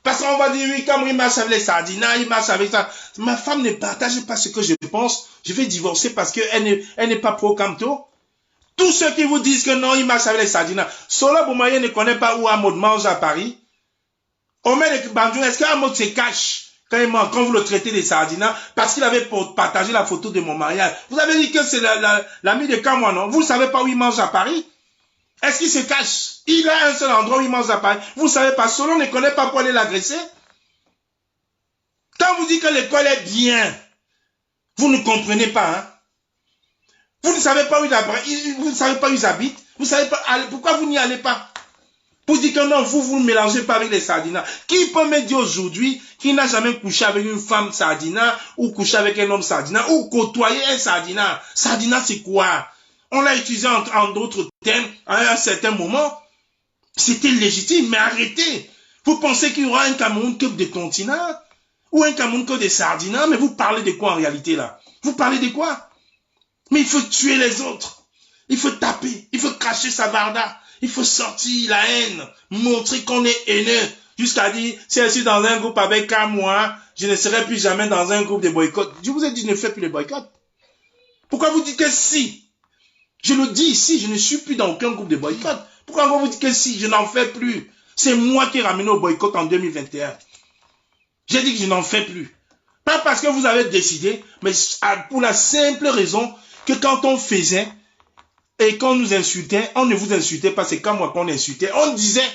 Parce qu'on va dire, oui, comme il marche avec les sardinas, il marche avec ça. Ma femme ne partage pas ce que je pense. Je vais divorcer parce qu'elle n'est pas pro-Camto. Tous ceux qui vous disent que non, il marche avec les sardinas. Sola Boumaye ne connaît pas où Ahmad mange à Paris. Omer Banjoun, est-ce qu'Ahmad se cache quand vous le traitez des sardinas parce qu'il avait partagé la photo de mon mariage? Vous avez dit que c'est l'ami de Kamwa, non? Vous ne savez pas où il mange à Paris? Est-ce qu'il se cache? Il a un seul endroit où il mange à Paris. Vous ne savez pas, Solon ne connaît pas pour aller l'agresser. Quand vous dites que l'école est bien, vous ne comprenez pas, hein? Vous ne savez pas où ils habitent. Vous ne savez pas, pourquoi vous n'y allez pas? Pour dire que non, vous ne mélangez pas avec les sardinas. Qui peut me dire aujourd'hui qu'il n'a jamais couché avec une femme sardina ou couché avec un homme sardina ou côtoyé un sardina? Sardina, c'est quoi? On l'a utilisé en d'autres termes à un certain moment. C'était légitime, mais arrêtez. Vous pensez qu'il y aura un Cameroun que des continents? Ou un Cameroun que des sardinas? Mais vous parlez de quoi en réalité là? Vous parlez de quoi? Mais il faut tuer les autres. Il faut taper. Il faut cracher sa varda. Il faut sortir la haine. Montrer qu'on est haineux. Jusqu'à dire, si je suis dans un groupe avec moi, je ne serai plus jamais dans un groupe de boycott. Je vous ai dit, ne faites plus de boycott. Pourquoi vous dites que si? Je le dis ici, je ne suis plus dans aucun groupe de boycott. Pourquoi vous dites que si? Je n'en fais plus. C'est moi qui ai ramené au boycott en 2021. J'ai dit que je n'en fais plus. Pas parce que vous avez décidé, mais pour la simple raison que quand on faisait et qu'on nous insultait, on ne vous insultait pas, c'est comme moi qu'on insultait. On disait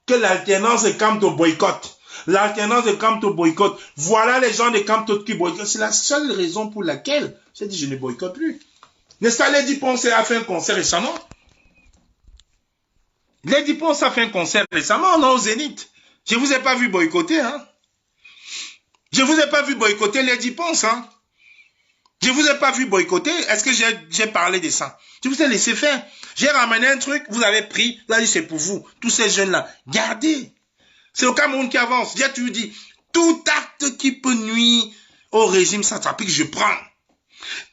que l'alternance est comme au boycott. L'alternance est comme au boycott. Voilà les gens de Camto qui boycottent. C'est la seule raison pour laquelle j'ai dit je ne boycotte plus. N'est-ce pas, Lady Ponce a fait un concert récemment? Lady Ponce a fait un concert récemment, non, au Zénith. Je ne vous ai pas vu boycotter, hein. Je ne vous ai pas vu boycotter Lady Ponce, hein. Je ne vous ai pas vu boycotter. Est-ce que j'ai parlé de ça? Je vous ai laissé faire. J'ai ramené un truc, vous avez pris, là, c'est pour vous. Tous ces jeunes-là, gardez. C'est le Cameroun qui avance. J'ai toujours dit, tout acte qui peut nuire au régime satrapique, je prends.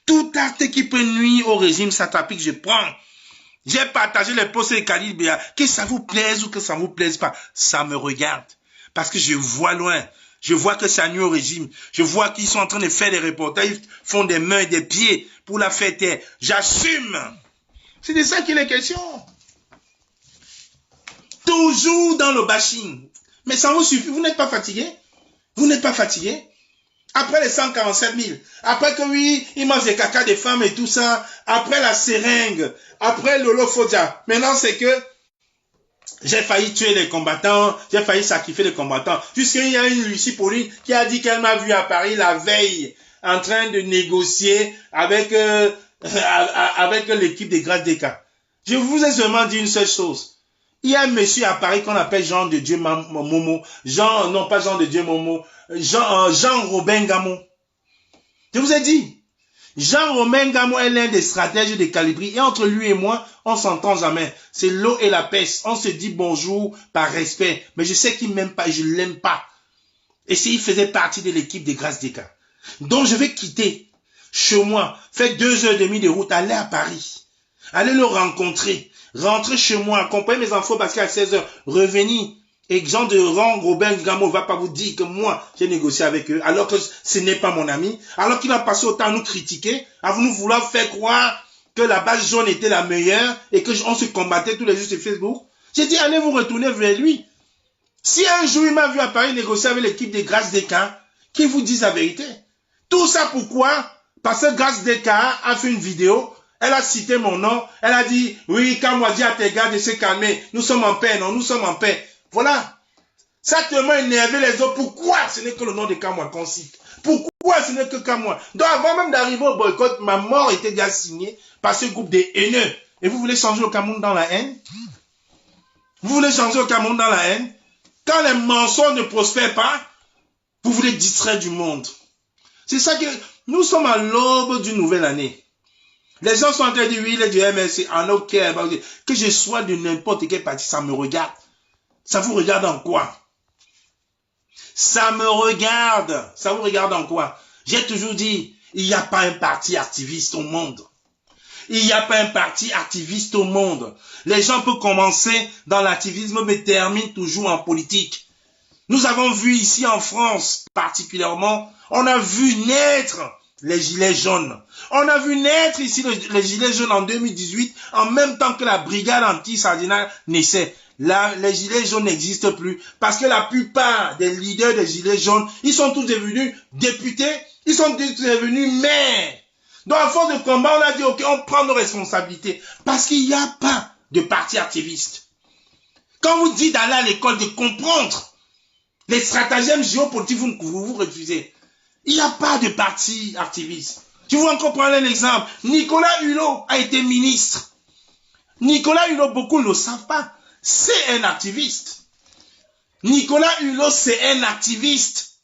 Tout acte qui peut nuire au régime satrapique, je prends. J'ai partagé les posts de Khalil Béa. Que ça vous plaise ou que ça ne vous plaise pas, ça me regarde. Parce que je vois loin. Je vois que ça nuit au régime. Je vois qu'ils sont en train de faire des reportages, ils font des mains et des pieds pour la faire taire. J'assume. C'est de ça qu'il est question. Toujours dans le bashing. Mais ça vous suffit. Vous n'êtes pas fatigué? Vous n'êtes pas fatigué? Après les 147 000, après que oui, il mange des caca des femmes et tout ça, après la seringue, après l'holophobia, maintenant c'est que j'ai failli tuer les combattants, j'ai failli sacrifier les combattants. Jusqu'il y a une Lucie Pauline qui a dit qu'elle m'a vu à Paris la veille en train de négocier avec l'équipe des Grâces des cas. Je vous ai seulement dit une seule chose. Il y a un monsieur à Paris qu'on appelle Jean de Dieu Momo. Non pas Jean de Dieu Momo. Jean Robin Gamon. Je vous ai dit. Jean Robin Gamon est l'un des stratèges de Calibri. Et entre lui et moi, on s'entend jamais. C'est l'eau et la peste. On se dit bonjour par respect. Mais je sais qu'il m'aime pas et je l'aime pas. Et s'il faisait partie de l'équipe des Grâces des cas. Donc je vais quitter chez moi, faire 2h30 de route, aller à Paris. Aller le rencontrer. Rentrer chez moi, accompagner mes enfants parce qu'à 16h, revenir. Et Jean de Rang, Robin Gamo ne va pas vous dire que moi, j'ai négocié avec eux, alors que ce n'est pas mon ami, alors qu'il a passé autant à nous critiquer, à nous vouloir faire croire que la base jaune était la meilleure et qu'on se combattait tous les jours sur Facebook. J'ai dit, allez vous retourner vers lui. Si un jour il m'a vu à Paris négocier avec l'équipe des Grâces des cas, qu'il vous dise la vérité. Tout ça pourquoi? Parce que Grâces des cas a fait une vidéo. Elle a cité mon nom. Elle a dit, oui, quand moi dis à tes gars de se calmer, nous sommes en paix, non, nous sommes en paix. Voilà. Ça a tellement énervé les autres. Pourquoi ce n'est que le nom de Kamwa qu'on cite? Pourquoi ce n'est que Kamwa? Donc avant même d'arriver au boycott, ma mort était déjà signée par ce groupe de haineux. Et vous voulez changer le Cameroun dans la haine? Vous voulez changer le Cameroun dans la haine? Quand les mensonges ne prospèrent pas, vous voulez distraire du monde. C'est ça que nous sommes à l'aube d'une nouvelle année. Les gens sont en train de dire, oui, il est du MSC, en OK, que je sois de n'importe quel parti, ça me regarde. Ça vous regarde en quoi? Ça me regarde. Ça vous regarde en quoi? J'ai toujours dit, il n'y a pas un parti activiste au monde. Il n'y a pas un parti activiste au monde. Les gens peuvent commencer dans l'activisme, mais terminent toujours en politique. Nous avons vu ici en France, particulièrement, on a vu naître les gilets jaunes. On a vu naître ici les gilets jaunes en 2018, en même temps que la brigade anti-Sardinat naissait. Là, les gilets jaunes n'existent plus parce que la plupart des leaders des gilets jaunes, ils sont tous devenus députés, ils sont tous devenus maires. Donc, à force de combat, on a dit, ok, on prend nos responsabilités parce qu'il n'y a pas de parti activiste. Quand vous dites d'aller à l'école, de comprendre les stratagèmes géopolitiques, vous refusez. Il n'y a pas de parti activiste. Tu veux encore prendre un exemple. Nicolas Hulot a été ministre. Nicolas Hulot, beaucoup ne le savent pas. C'est un activiste. Nicolas Hulot, c'est un activiste.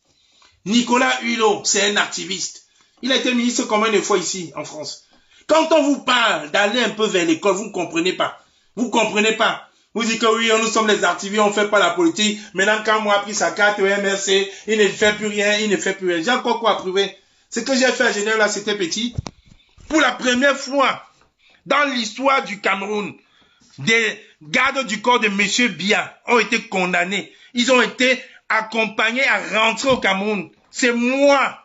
Nicolas Hulot, c'est un activiste. Il a été ministre combien de fois ici, en France? Quand on vous parle d'aller un peu vers l'école, vous ne comprenez pas. Vous ne comprenez pas. Vous dites que oui, nous sommes les activistes, on ne fait pas la politique. Maintenant, quand moi a pris sa carte au MRC, il ne fait plus rien, il ne fait plus rien. J'ai encore quoi prouver. Ce que j'ai fait à Genève, là, c'était petit. Pour la première fois dans l'histoire du Cameroun, des gardes du corps de M. Biya ont été condamnés. Ils ont été accompagnés à rentrer au Cameroun. C'est moi.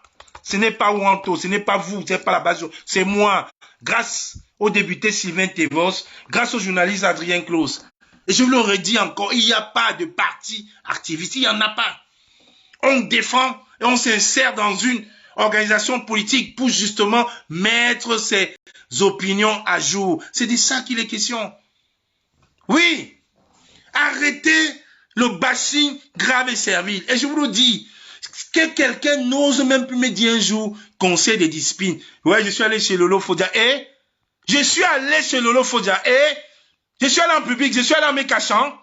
Ce n'est pas Wanto, ce n'est pas vous, ce n'est pas la base. C'est moi. Grâce au député Sylvain Tevos, grâce au journaliste Adrien Claus. Et je vous le redis encore, il n'y a pas de parti activiste, il n'y en a pas. On défend et on s'insère dans une organisation politique pour justement mettre ses opinions à jour. C'est de ça qu'il est question. Oui, arrêtez le bashing grave et servile. Et je vous le dis, que quelqu'un n'ose même plus me dire un jour conseil de discipline. Ouais, je suis allé chez Lolo Fodia et je suis allé chez Lolo Fodia et je suis allé en public, je suis allé en me cachant.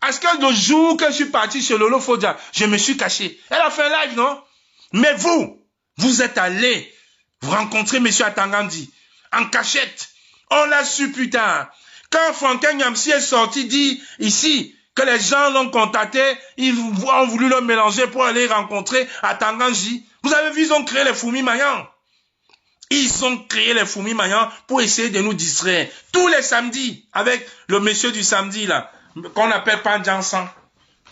Est-ce que le jour que je suis parti chez Lolo Fodia, je me suis caché? Elle a fait un live, non? Mais vous êtes allé vous rencontrer M. Atangandi en cachette. On l'a su plus tard. Quand Franklin Nyamsi est sorti, dit ici que les gens l'ont contacté, ils ont voulu le mélanger pour aller rencontrer Atangandi. Vous avez vu, ils ont créé les fourmis maillants. Ils ont créé les fourmis maillants pour essayer de nous distraire. Tous les samedis, avec le monsieur du samedi, là, qu'on appelle Panjansan.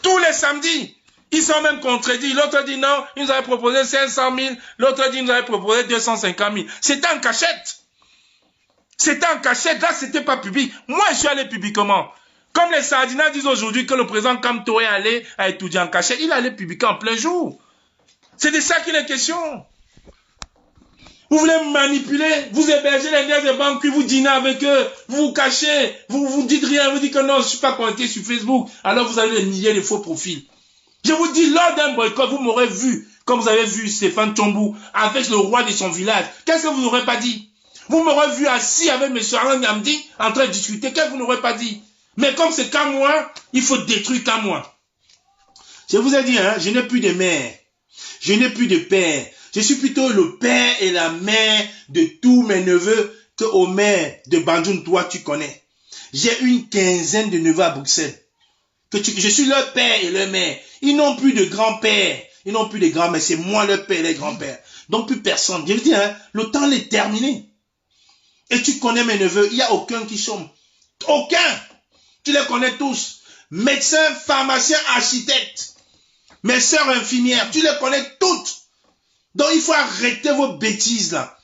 Tous les samedis, ils sont même contredits. L'autre dit non, il nous avait proposé 500 000. L'autre dit il nous avait proposé 250 000. C'était en cachette. C'était en cachette. Là, c'était pas public. Moi, je suis allé publiquement. Comme les Sardinats disent aujourd'hui que le président Kamto est allé à étudier en cachette, il allait publier en plein jour. C'est de ça qu'il est question. Vous voulez manipuler, vous hébergez les liens des banques, puis vous dînez avec eux, vous vous cachez, vous dites rien, vous dites que non, je ne suis pas connecté sur Facebook, alors vous avez des milliers de faux profils. Je vous dis, lors d'un boycott, vous m'aurez vu, comme vous avez vu Stéphane Tchombou, avec le roi de son village. Qu'est-ce que vous n'aurez pas dit? Vous m'aurez vu assis avec M. Alain Nyamdi, en train de discuter, qu'est-ce que vous n'aurez pas dit? Mais comme c'est qu'à moi, il faut détruire qu'à moi. Je vous ai dit, hein, je n'ai plus de mère, je n'ai plus de père. Je suis plutôt le père et la mère de tous mes neveux que Omer de Banjoun, toi, tu connais. J'ai une quinzaine de neveux à Bruxelles. Je suis leur père et leur mère. Ils n'ont plus de grand-père. Ils n'ont plus de grand-mère. C'est moi leur père et leur grand-père. Donc plus personne. Je veux dire, hein, le temps est terminé. Et tu connais mes neveux. Il n'y a aucun qui chôme. Aucun. Tu les connais tous. Médecins, pharmaciens, architectes. Mes sœurs infirmières. Tu les connais toutes. Donc, il faut arrêter vos bêtises, là.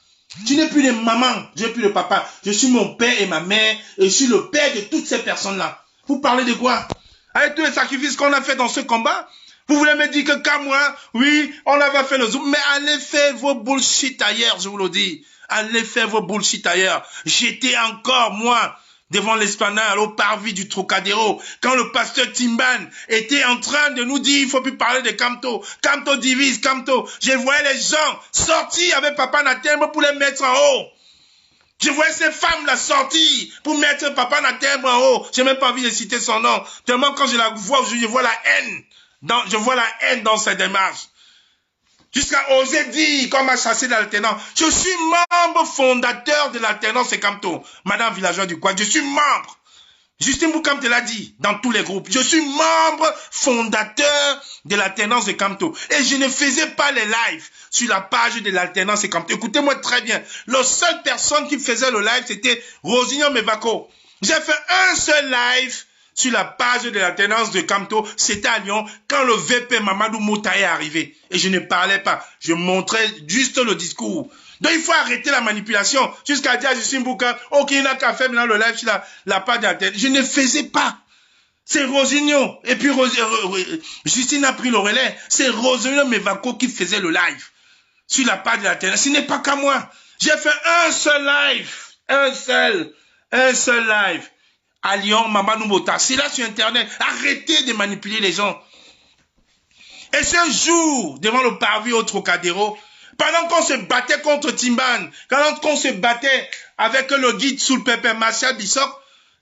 Tu n'es plus de maman, je n'ai plus de papa. Je suis mon père et ma mère, et je suis le père de toutes ces personnes-là. Vous parlez de quoi? Avec tous les sacrifices qu'on a fait dans ce combat, vous voulez me dire que qu'à moi, oui, on avait fait le zoom, mais allez faire vos bullshit ailleurs, je vous le dis. Allez faire vos bullshit ailleurs. J'étais encore, moi, devant l'esplanade, au parvis du Trocadéro, quand le pasteur Timban était en train de nous dire, il ne faut plus parler de Kamto. Kamto divise, Kamto. Je voyais les gens sortir avec Papa Natembo pour les mettre en haut. Je voyais ces femmes-là sortir pour mettre Papa Natembo en haut. Je n'ai même pas envie de citer son nom. Tellement quand je la vois, je vois la haine. Je vois la haine dans cette démarche. Jusqu'à oser dire qu'on m'a chassé d'alternance. Je suis membre fondateur de l'alternance et Kamto. Madame villageoise du coin, je suis membre. Justin Boukam te l'a dit dans tous les groupes. Je suis membre fondateur de l'alternance de Camto. Et je ne faisais pas les lives sur la page de l'alternance de Camto. Écoutez-moi très bien. La seule personne qui faisait le live, c'était Rosignon Mevako. J'ai fait un seul live sur la page de l'alternance de Camto. C'était à Lyon quand le VP Mamadou Mouta est arrivé. Et je ne parlais pas. Je montrais juste le discours. Donc il faut arrêter la manipulation jusqu'à dire à Justin Bouka, ok, il n'a qu'à faire maintenant le live sur la page de la tête. Je ne faisais pas. C'est Rosignon. Et puis Justine a pris le relais. C'est Rosignon Mevako qui faisait le live sur la page de la tête. Ce n'est pas qu'à moi. J'ai fait un seul live. Un seul live. À Lyon, Mamadou Mota. C'est là sur Internet. Arrêtez de manipuler les gens. Et ce jour, devant le parvis au Trocadéro, pendant qu'on se battait contre Timban, pendant qu'on se battait avec le guide sous le pépé Martial Bissok,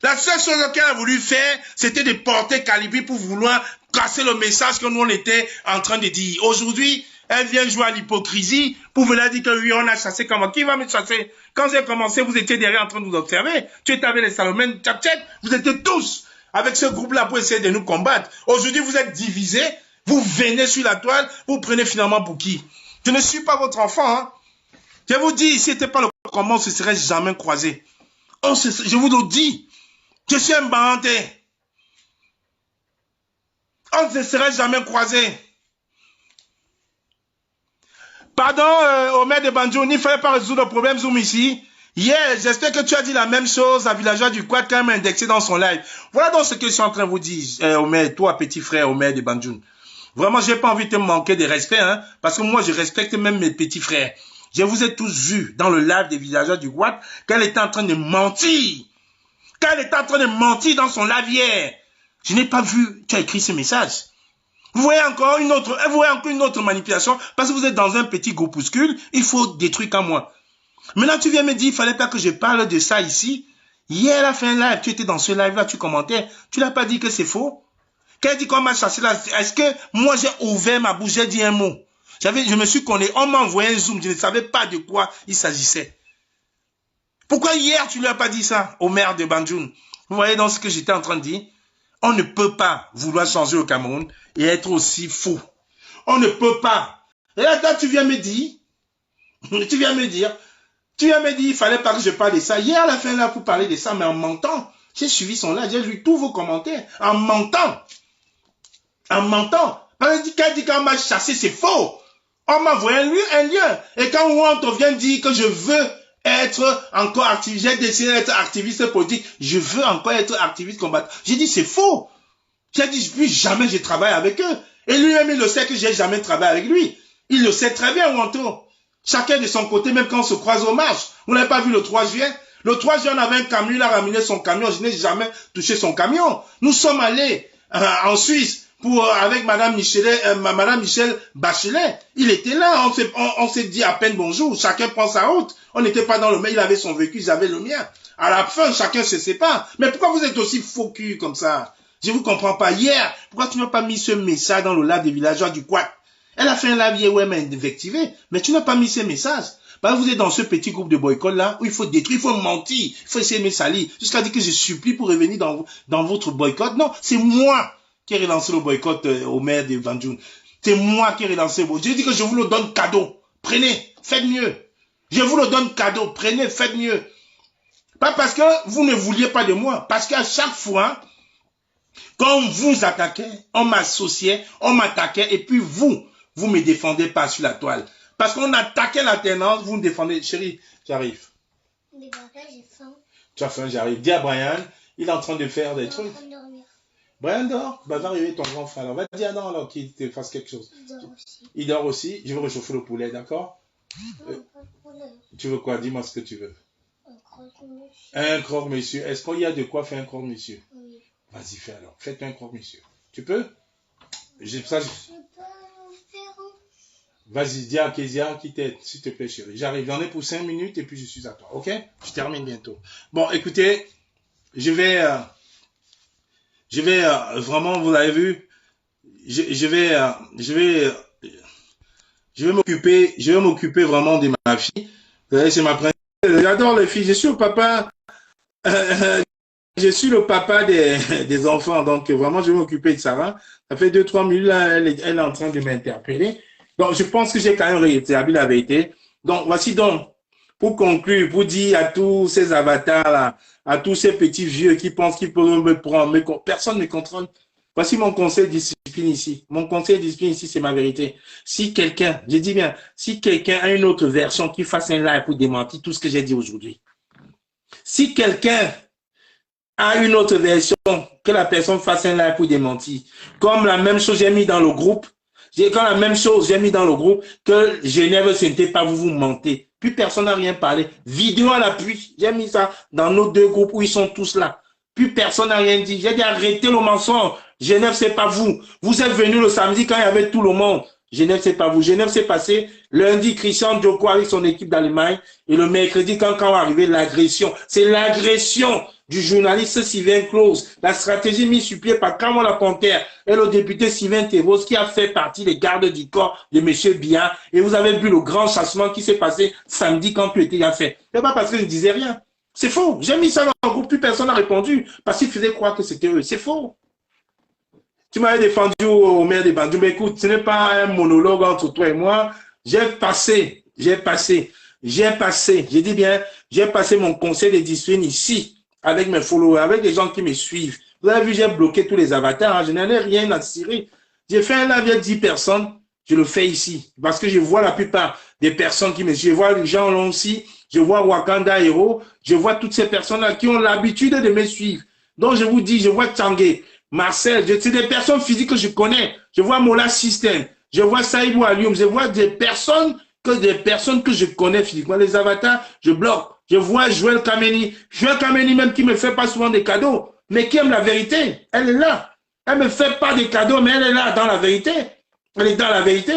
la seule chose qu'elle a voulu faire, c'était de porter Calibri pour vouloir casser le message que nous on était en train de dire. Aujourd'hui, elle vient jouer à l'hypocrisie pour vous dire que oui, on a chassé comment. Qui va me chasser? Quand j'ai commencé, vous étiez derrière en train de nous observer. Tu étais avec les Salomon, Tchap-Tchep, vous étiez tous avec ce groupe-là pour essayer de nous combattre. Aujourd'hui, vous êtes divisés, vous venez sur la toile, vous prenez finalement pour qui? Je ne suis pas votre enfant. Hein. Je vous dis, si ce n'était pas le combat, on ne se serait jamais croisé. Je vous le dis. Je suis un bandé. On ne se serait jamais croisé. Pardon, Omer de Banjoun, il ne fallait pas résoudre le problème Zoom ici. Hier, j'espère que tu as dit la même chose à Villageois du Quad quand même indexé dans son live. Voilà donc ce que je suis en train de vous dire, Omer, toi, petit frère Omer de Banjoun. Vraiment, j'ai pas envie de te manquer de respect, hein, parce que moi, je respecte même mes petits frères. Je vous ai tous vus dans le live des villageois du Guad, qu'elle était en train de mentir. Qu'elle était en train de mentir dans son live hier. Je n'ai pas vu, tu as écrit ce message. Vous voyez encore une autre manipulation, parce que vous êtes dans un petit groupuscule, il faut détruire comme moi. Maintenant, tu viens me dire, il fallait pas que je parle de ça ici. Hier, elle a fait un live, tu étais dans ce live-là, tu commentais. Tu l'as pas dit que c'est faux? Qu'elle dit qu'on m'a chassé là, est-ce que moi j'ai ouvert ma bouche, j'ai dit un mot? Je me suis connu, on m'a envoyé un zoom, je ne savais pas de quoi il s'agissait. Pourquoi hier tu lui as pas dit ça au maire de Banjoun? Vous voyez dans ce que j'étais en train de dire? On ne peut pas vouloir changer au Cameroun et être aussi fou. On ne peut pas. Et là, tu viens me dire, il fallait pas que je parle de ça. Hier, elle a fait là pour parler de ça, mais en mentant. J'ai suivi son live, j'ai lu tous vos commentaires, en mentant. En mentant. Qu'elle dit qu'on m'a chassé, c'est faux. On m'a envoyé un lien. Et quand on vient dire que je veux être encore activiste, j'ai décidé d'être activiste politique, je veux encore être activiste combattant. J'ai dit c'est faux. J'ai dit plus jamais je travaille avec eux. Et lui-même il le sait que j'ai jamais travaillé avec lui. Il le sait très bien, Wanto. Chacun de son côté, même quand on se croise au marche. Vous n'avez pas vu le 3 juin? Le 3 juin, on avait un camion, il a ramené son camion. Je n'ai jamais touché son camion. Nous sommes allés en Suisse avec Madame Michel Bachelet. Il était là, on s'est dit à peine bonjour. Chacun prend sa route. On n'était pas dans le même, il avait son véhicule, j'avais le mien. À la fin, chacun se sépare. Mais pourquoi vous êtes aussi faux cul comme ça? Je vous comprends pas. Hier, pourquoi tu n'as pas mis ce message dans le live des villageois du Quad? Elle a fait un live hier, ouais, mais invectivé. Mais tu n'as pas mis ces messages. Parce que vous êtes dans ce petit groupe de boycott là, où il faut détruire, il faut mentir, il faut essayer de me salir. Jusqu'à dire que je supplie pour revenir dans votre boycott. Non, c'est moi qui ai relancé le boycott au maire de Banjoun. C'est moi qui ai relancé le boycott. Je dis que je vous le donne cadeau. Prenez, faites mieux. Je vous le donne cadeau. Prenez, faites mieux. Pas parce que vous ne vouliez pas de moi. Parce qu'à chaque fois, quand on vous attaquait, on m'associait, on m'attaquait, et puis vous me défendez pas sur la toile. Parce qu'on attaquait l'alternance, vous me défendez. Chérie, j'arrive. Mais papa, j'ai faim. Tu as faim, j'arrive. Dis à Brian, il est en train de faire des trucs. Je vais dormir. Brian dort, bah, va réveiller ton grand frère. Alors, va dire à non, alors qu'il te fasse quelque chose. Il dort aussi. Il dort aussi. Je vais réchauffer le poulet, d'accord? Non, pas de problème. Tu veux quoi? Dis-moi ce que tu veux. Un croque-monsieur. Un croque-monsieur. Est-ce qu'il y a de quoi faire un croque-monsieur? Oui. Vas-y, fais alors. Fais-toi un croque-monsieur. Tu peux? Ça, Je peux faire un... Vas-y, dis à Kezia qui t'aide, s'il te plaît, chérie. J'arrive, j'en ai pour 5 minutes et puis je suis à toi, ok? Je termine bientôt. Bon, écoutez, je vais vraiment, vous l'avez vu, je vais m'occuper vraiment de ma fille. Vous savez, c'est ma princesse. J'adore les filles, je suis au papa. je suis le papa des enfants, donc vraiment, je vais m'occuper de Sarah. Ça fait 2-3 minutes, là, elle est en train de m'interpeller. Donc, je pense que j'ai quand même rétabli la vérité. Donc, voici donc, pour conclure, pour dire à tous ces avatars-là, à tous ces petits vieux qui pensent qu'ils peuvent me prendre, mais personne ne me contrôle. Voici mon conseil de discipline ici. Mon conseil de discipline ici, c'est ma vérité. Si quelqu'un, je dis bien, si quelqu'un a une autre version qui fasse un live pour démentir tout ce que j'ai dit aujourd'hui, si quelqu'un a une autre version, que la personne fasse un live pour démentir. Comme la même chose j'ai mis dans le groupe, quand la même chose j'ai mis dans le groupe, que Genève, ce n'était pas vous, vous mentez. Puis personne n'a rien parlé. Vidéo à l'appui, j'ai mis ça dans nos deux groupes où ils sont tous là. Puis personne n'a rien dit. J'ai dit arrêtez le mensonge. Genève, c'est pas vous. Vous êtes venu le samedi quand il y avait tout le monde. Genève, c'est pas vous. Genève, c'est passé lundi, Christian Djoko avec son équipe d'Allemagne. Et le mercredi, quand va arriver l'agression. C'est l'agression du journaliste Sylvain Claus. La stratégie mise sur pied par Kamala Panthère et le député Sylvain Thévos qui a fait partie des gardes du corps de M. Biya. Et vous avez vu le grand chassement qui s'est passé samedi quand tout était fait. C'est pas parce que je ne disais rien. C'est faux. J'ai mis ça dans le groupe, plus personne n'a répondu parce qu'il faisait croire que c'était eux. C'est faux. Tu m'avais défendu au maire des Bandung, mais écoute, ce n'est pas un monologue entre toi et moi. J'ai passé, j'ai dit bien, j'ai passé mon conseil de discipline ici, avec mes followers, avec les gens qui me suivent. Vous avez vu, j'ai bloqué tous les avatars, hein, je n'en ai rien à tirer. J'ai fait un live avec 10 personnes, je le fais ici, parce que je vois la plupart des personnes qui me suivent. Je vois les gens là aussi, je vois Wakanda Hero, je vois toutes ces personnes-là qui ont l'habitude de me suivre. Donc je vous dis, je vois Tangé, Marcel, c'est des personnes physiques que je connais. Je vois Mola System, je vois Saïbou Alioum, je vois des personnes que je connais physiquement. Les avatars, je bloque. Je vois Joël Kameni. Joël Kameni même qui me fait pas souvent des cadeaux, mais qui aime la vérité. Elle est là. Elle me fait pas des cadeaux, mais elle est là dans la vérité. Elle est dans la vérité.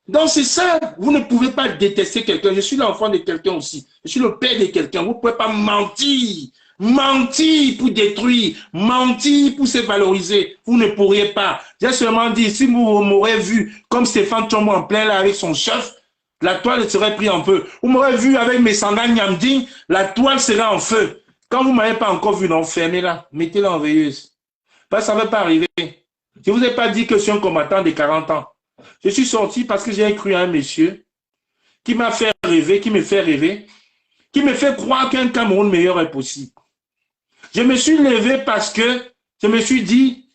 Donc c'est ça. Vous ne pouvez pas détester quelqu'un. Je suis l'enfant de quelqu'un aussi. Je suis le père de quelqu'un. Vous ne pouvez pas mentir. Mentir pour détruire, mentir pour se valoriser, vous ne pourriez pas. J'ai seulement dit, si vous m'aurez vu comme Stéphane Chombo en plein là avec son chef, la toile serait prise en feu. Vous m'aurez vu avec mes sangans Nyamding, la toile serait en feu. Quand vous ne m'avez pas encore vu, non, fermez-la, mettez-la en veilleuse. Parce que ça ne va pas arriver. Je ne vous ai pas dit que je suis un combattant de 40 ans. Je suis sorti parce que j'ai cru à un monsieur qui m'a fait rêver, qui me fait rêver, qui me fait croire qu'un Cameroun meilleur est possible. Je me suis levé parce que je me suis dit,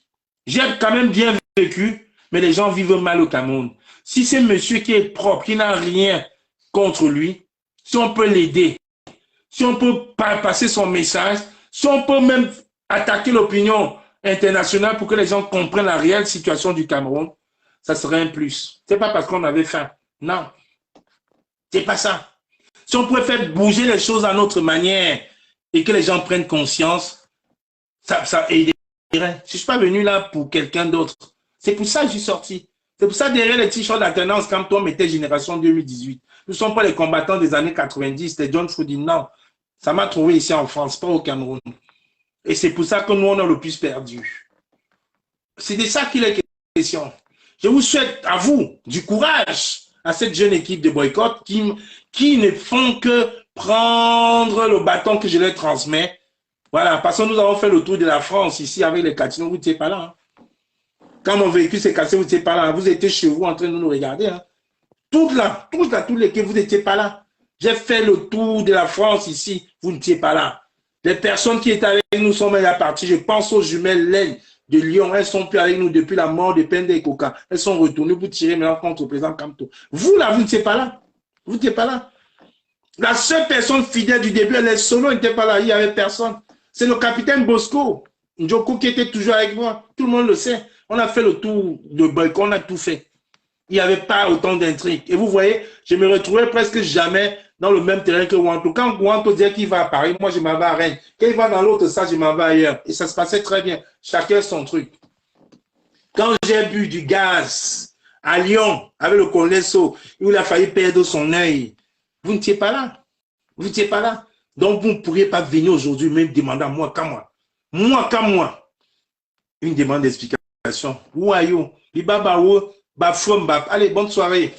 j'ai quand même bien vécu, mais les gens vivent mal au Cameroun. Si c'est monsieur qui est propre, qui n'a rien contre lui, si on peut l'aider, si on peut passer son message, si on peut même attaquer l'opinion internationale pour que les gens comprennent la réelle situation du Cameroun, ça serait un plus. C'est pas parce qu'on avait faim. Non. C'est pas ça. Si on pouvait faire bouger les choses à notre manière et que les gens prennent conscience, ça aiderait. Je ne suis pas venu là pour quelqu'un d'autre. C'est pour ça que je suis sorti. C'est pour ça derrière les t-shirts d'alternance, quand on mettait Génération 2018, nous ne sommes pas les combattants des années 90, c'était John Foudi. Non, ça m'a trouvé ici en France, pas au Cameroun. Et c'est pour ça que nous, on a le plus perdu. C'est de ça qu'il est question. Je vous souhaite à vous du courage à cette jeune équipe de boycott qui ne font que prendre le bâton que je leur transmets. Voilà, parce que nous avons fait le tour de la France ici avec les Catinos, vous n'étiez pas là. Hein. Quand mon véhicule s'est cassé, vous n'étiez pas là. Vous étiez chez vous en train de nous regarder. Hein. Toute l'équipe, vous n'étiez pas là. J'ai fait le tour de la France ici, vous n'étiez pas là. Les personnes qui étaient avec nous sont déjà parties. Je pense aux jumelles laines de Lyon. Elles sont plus avec nous depuis la mort de Pende et Coca. Elles sont retournées pour tirer maintenant contre le président Kamto. Vous là, vous n'étiez pas là. Vous n'étiez pas là. La seule personne fidèle du début, les solos n'étaient pas là. Il n'y avait personne. C'est le capitaine Bosco, Njoko, qui était toujours avec moi. Tout le monde le sait. On a fait le tour de boycott, on a tout fait. Il n'y avait pas autant d'intrigues. Et vous voyez, je me retrouvais presque jamais dans le même terrain que Wanto. Quand Wanto disait qu'il va à Paris, moi je m'en vais à Rennes. Quand il va dans l'autre salle, je m'en vais ailleurs. Et ça se passait très bien. Chacun son truc. Quand j'ai bu du gaz à Lyon, avec le colonel So, où il a failli perdre son œil, vous n'étiez pas là. Vous n'étiez pas là. Donc vous ne pourriez pas venir aujourd'hui même demander à moi, qu'à moi. Moi, qu'à moi. Une demande d'explication. Où are you? Allez, bonne soirée.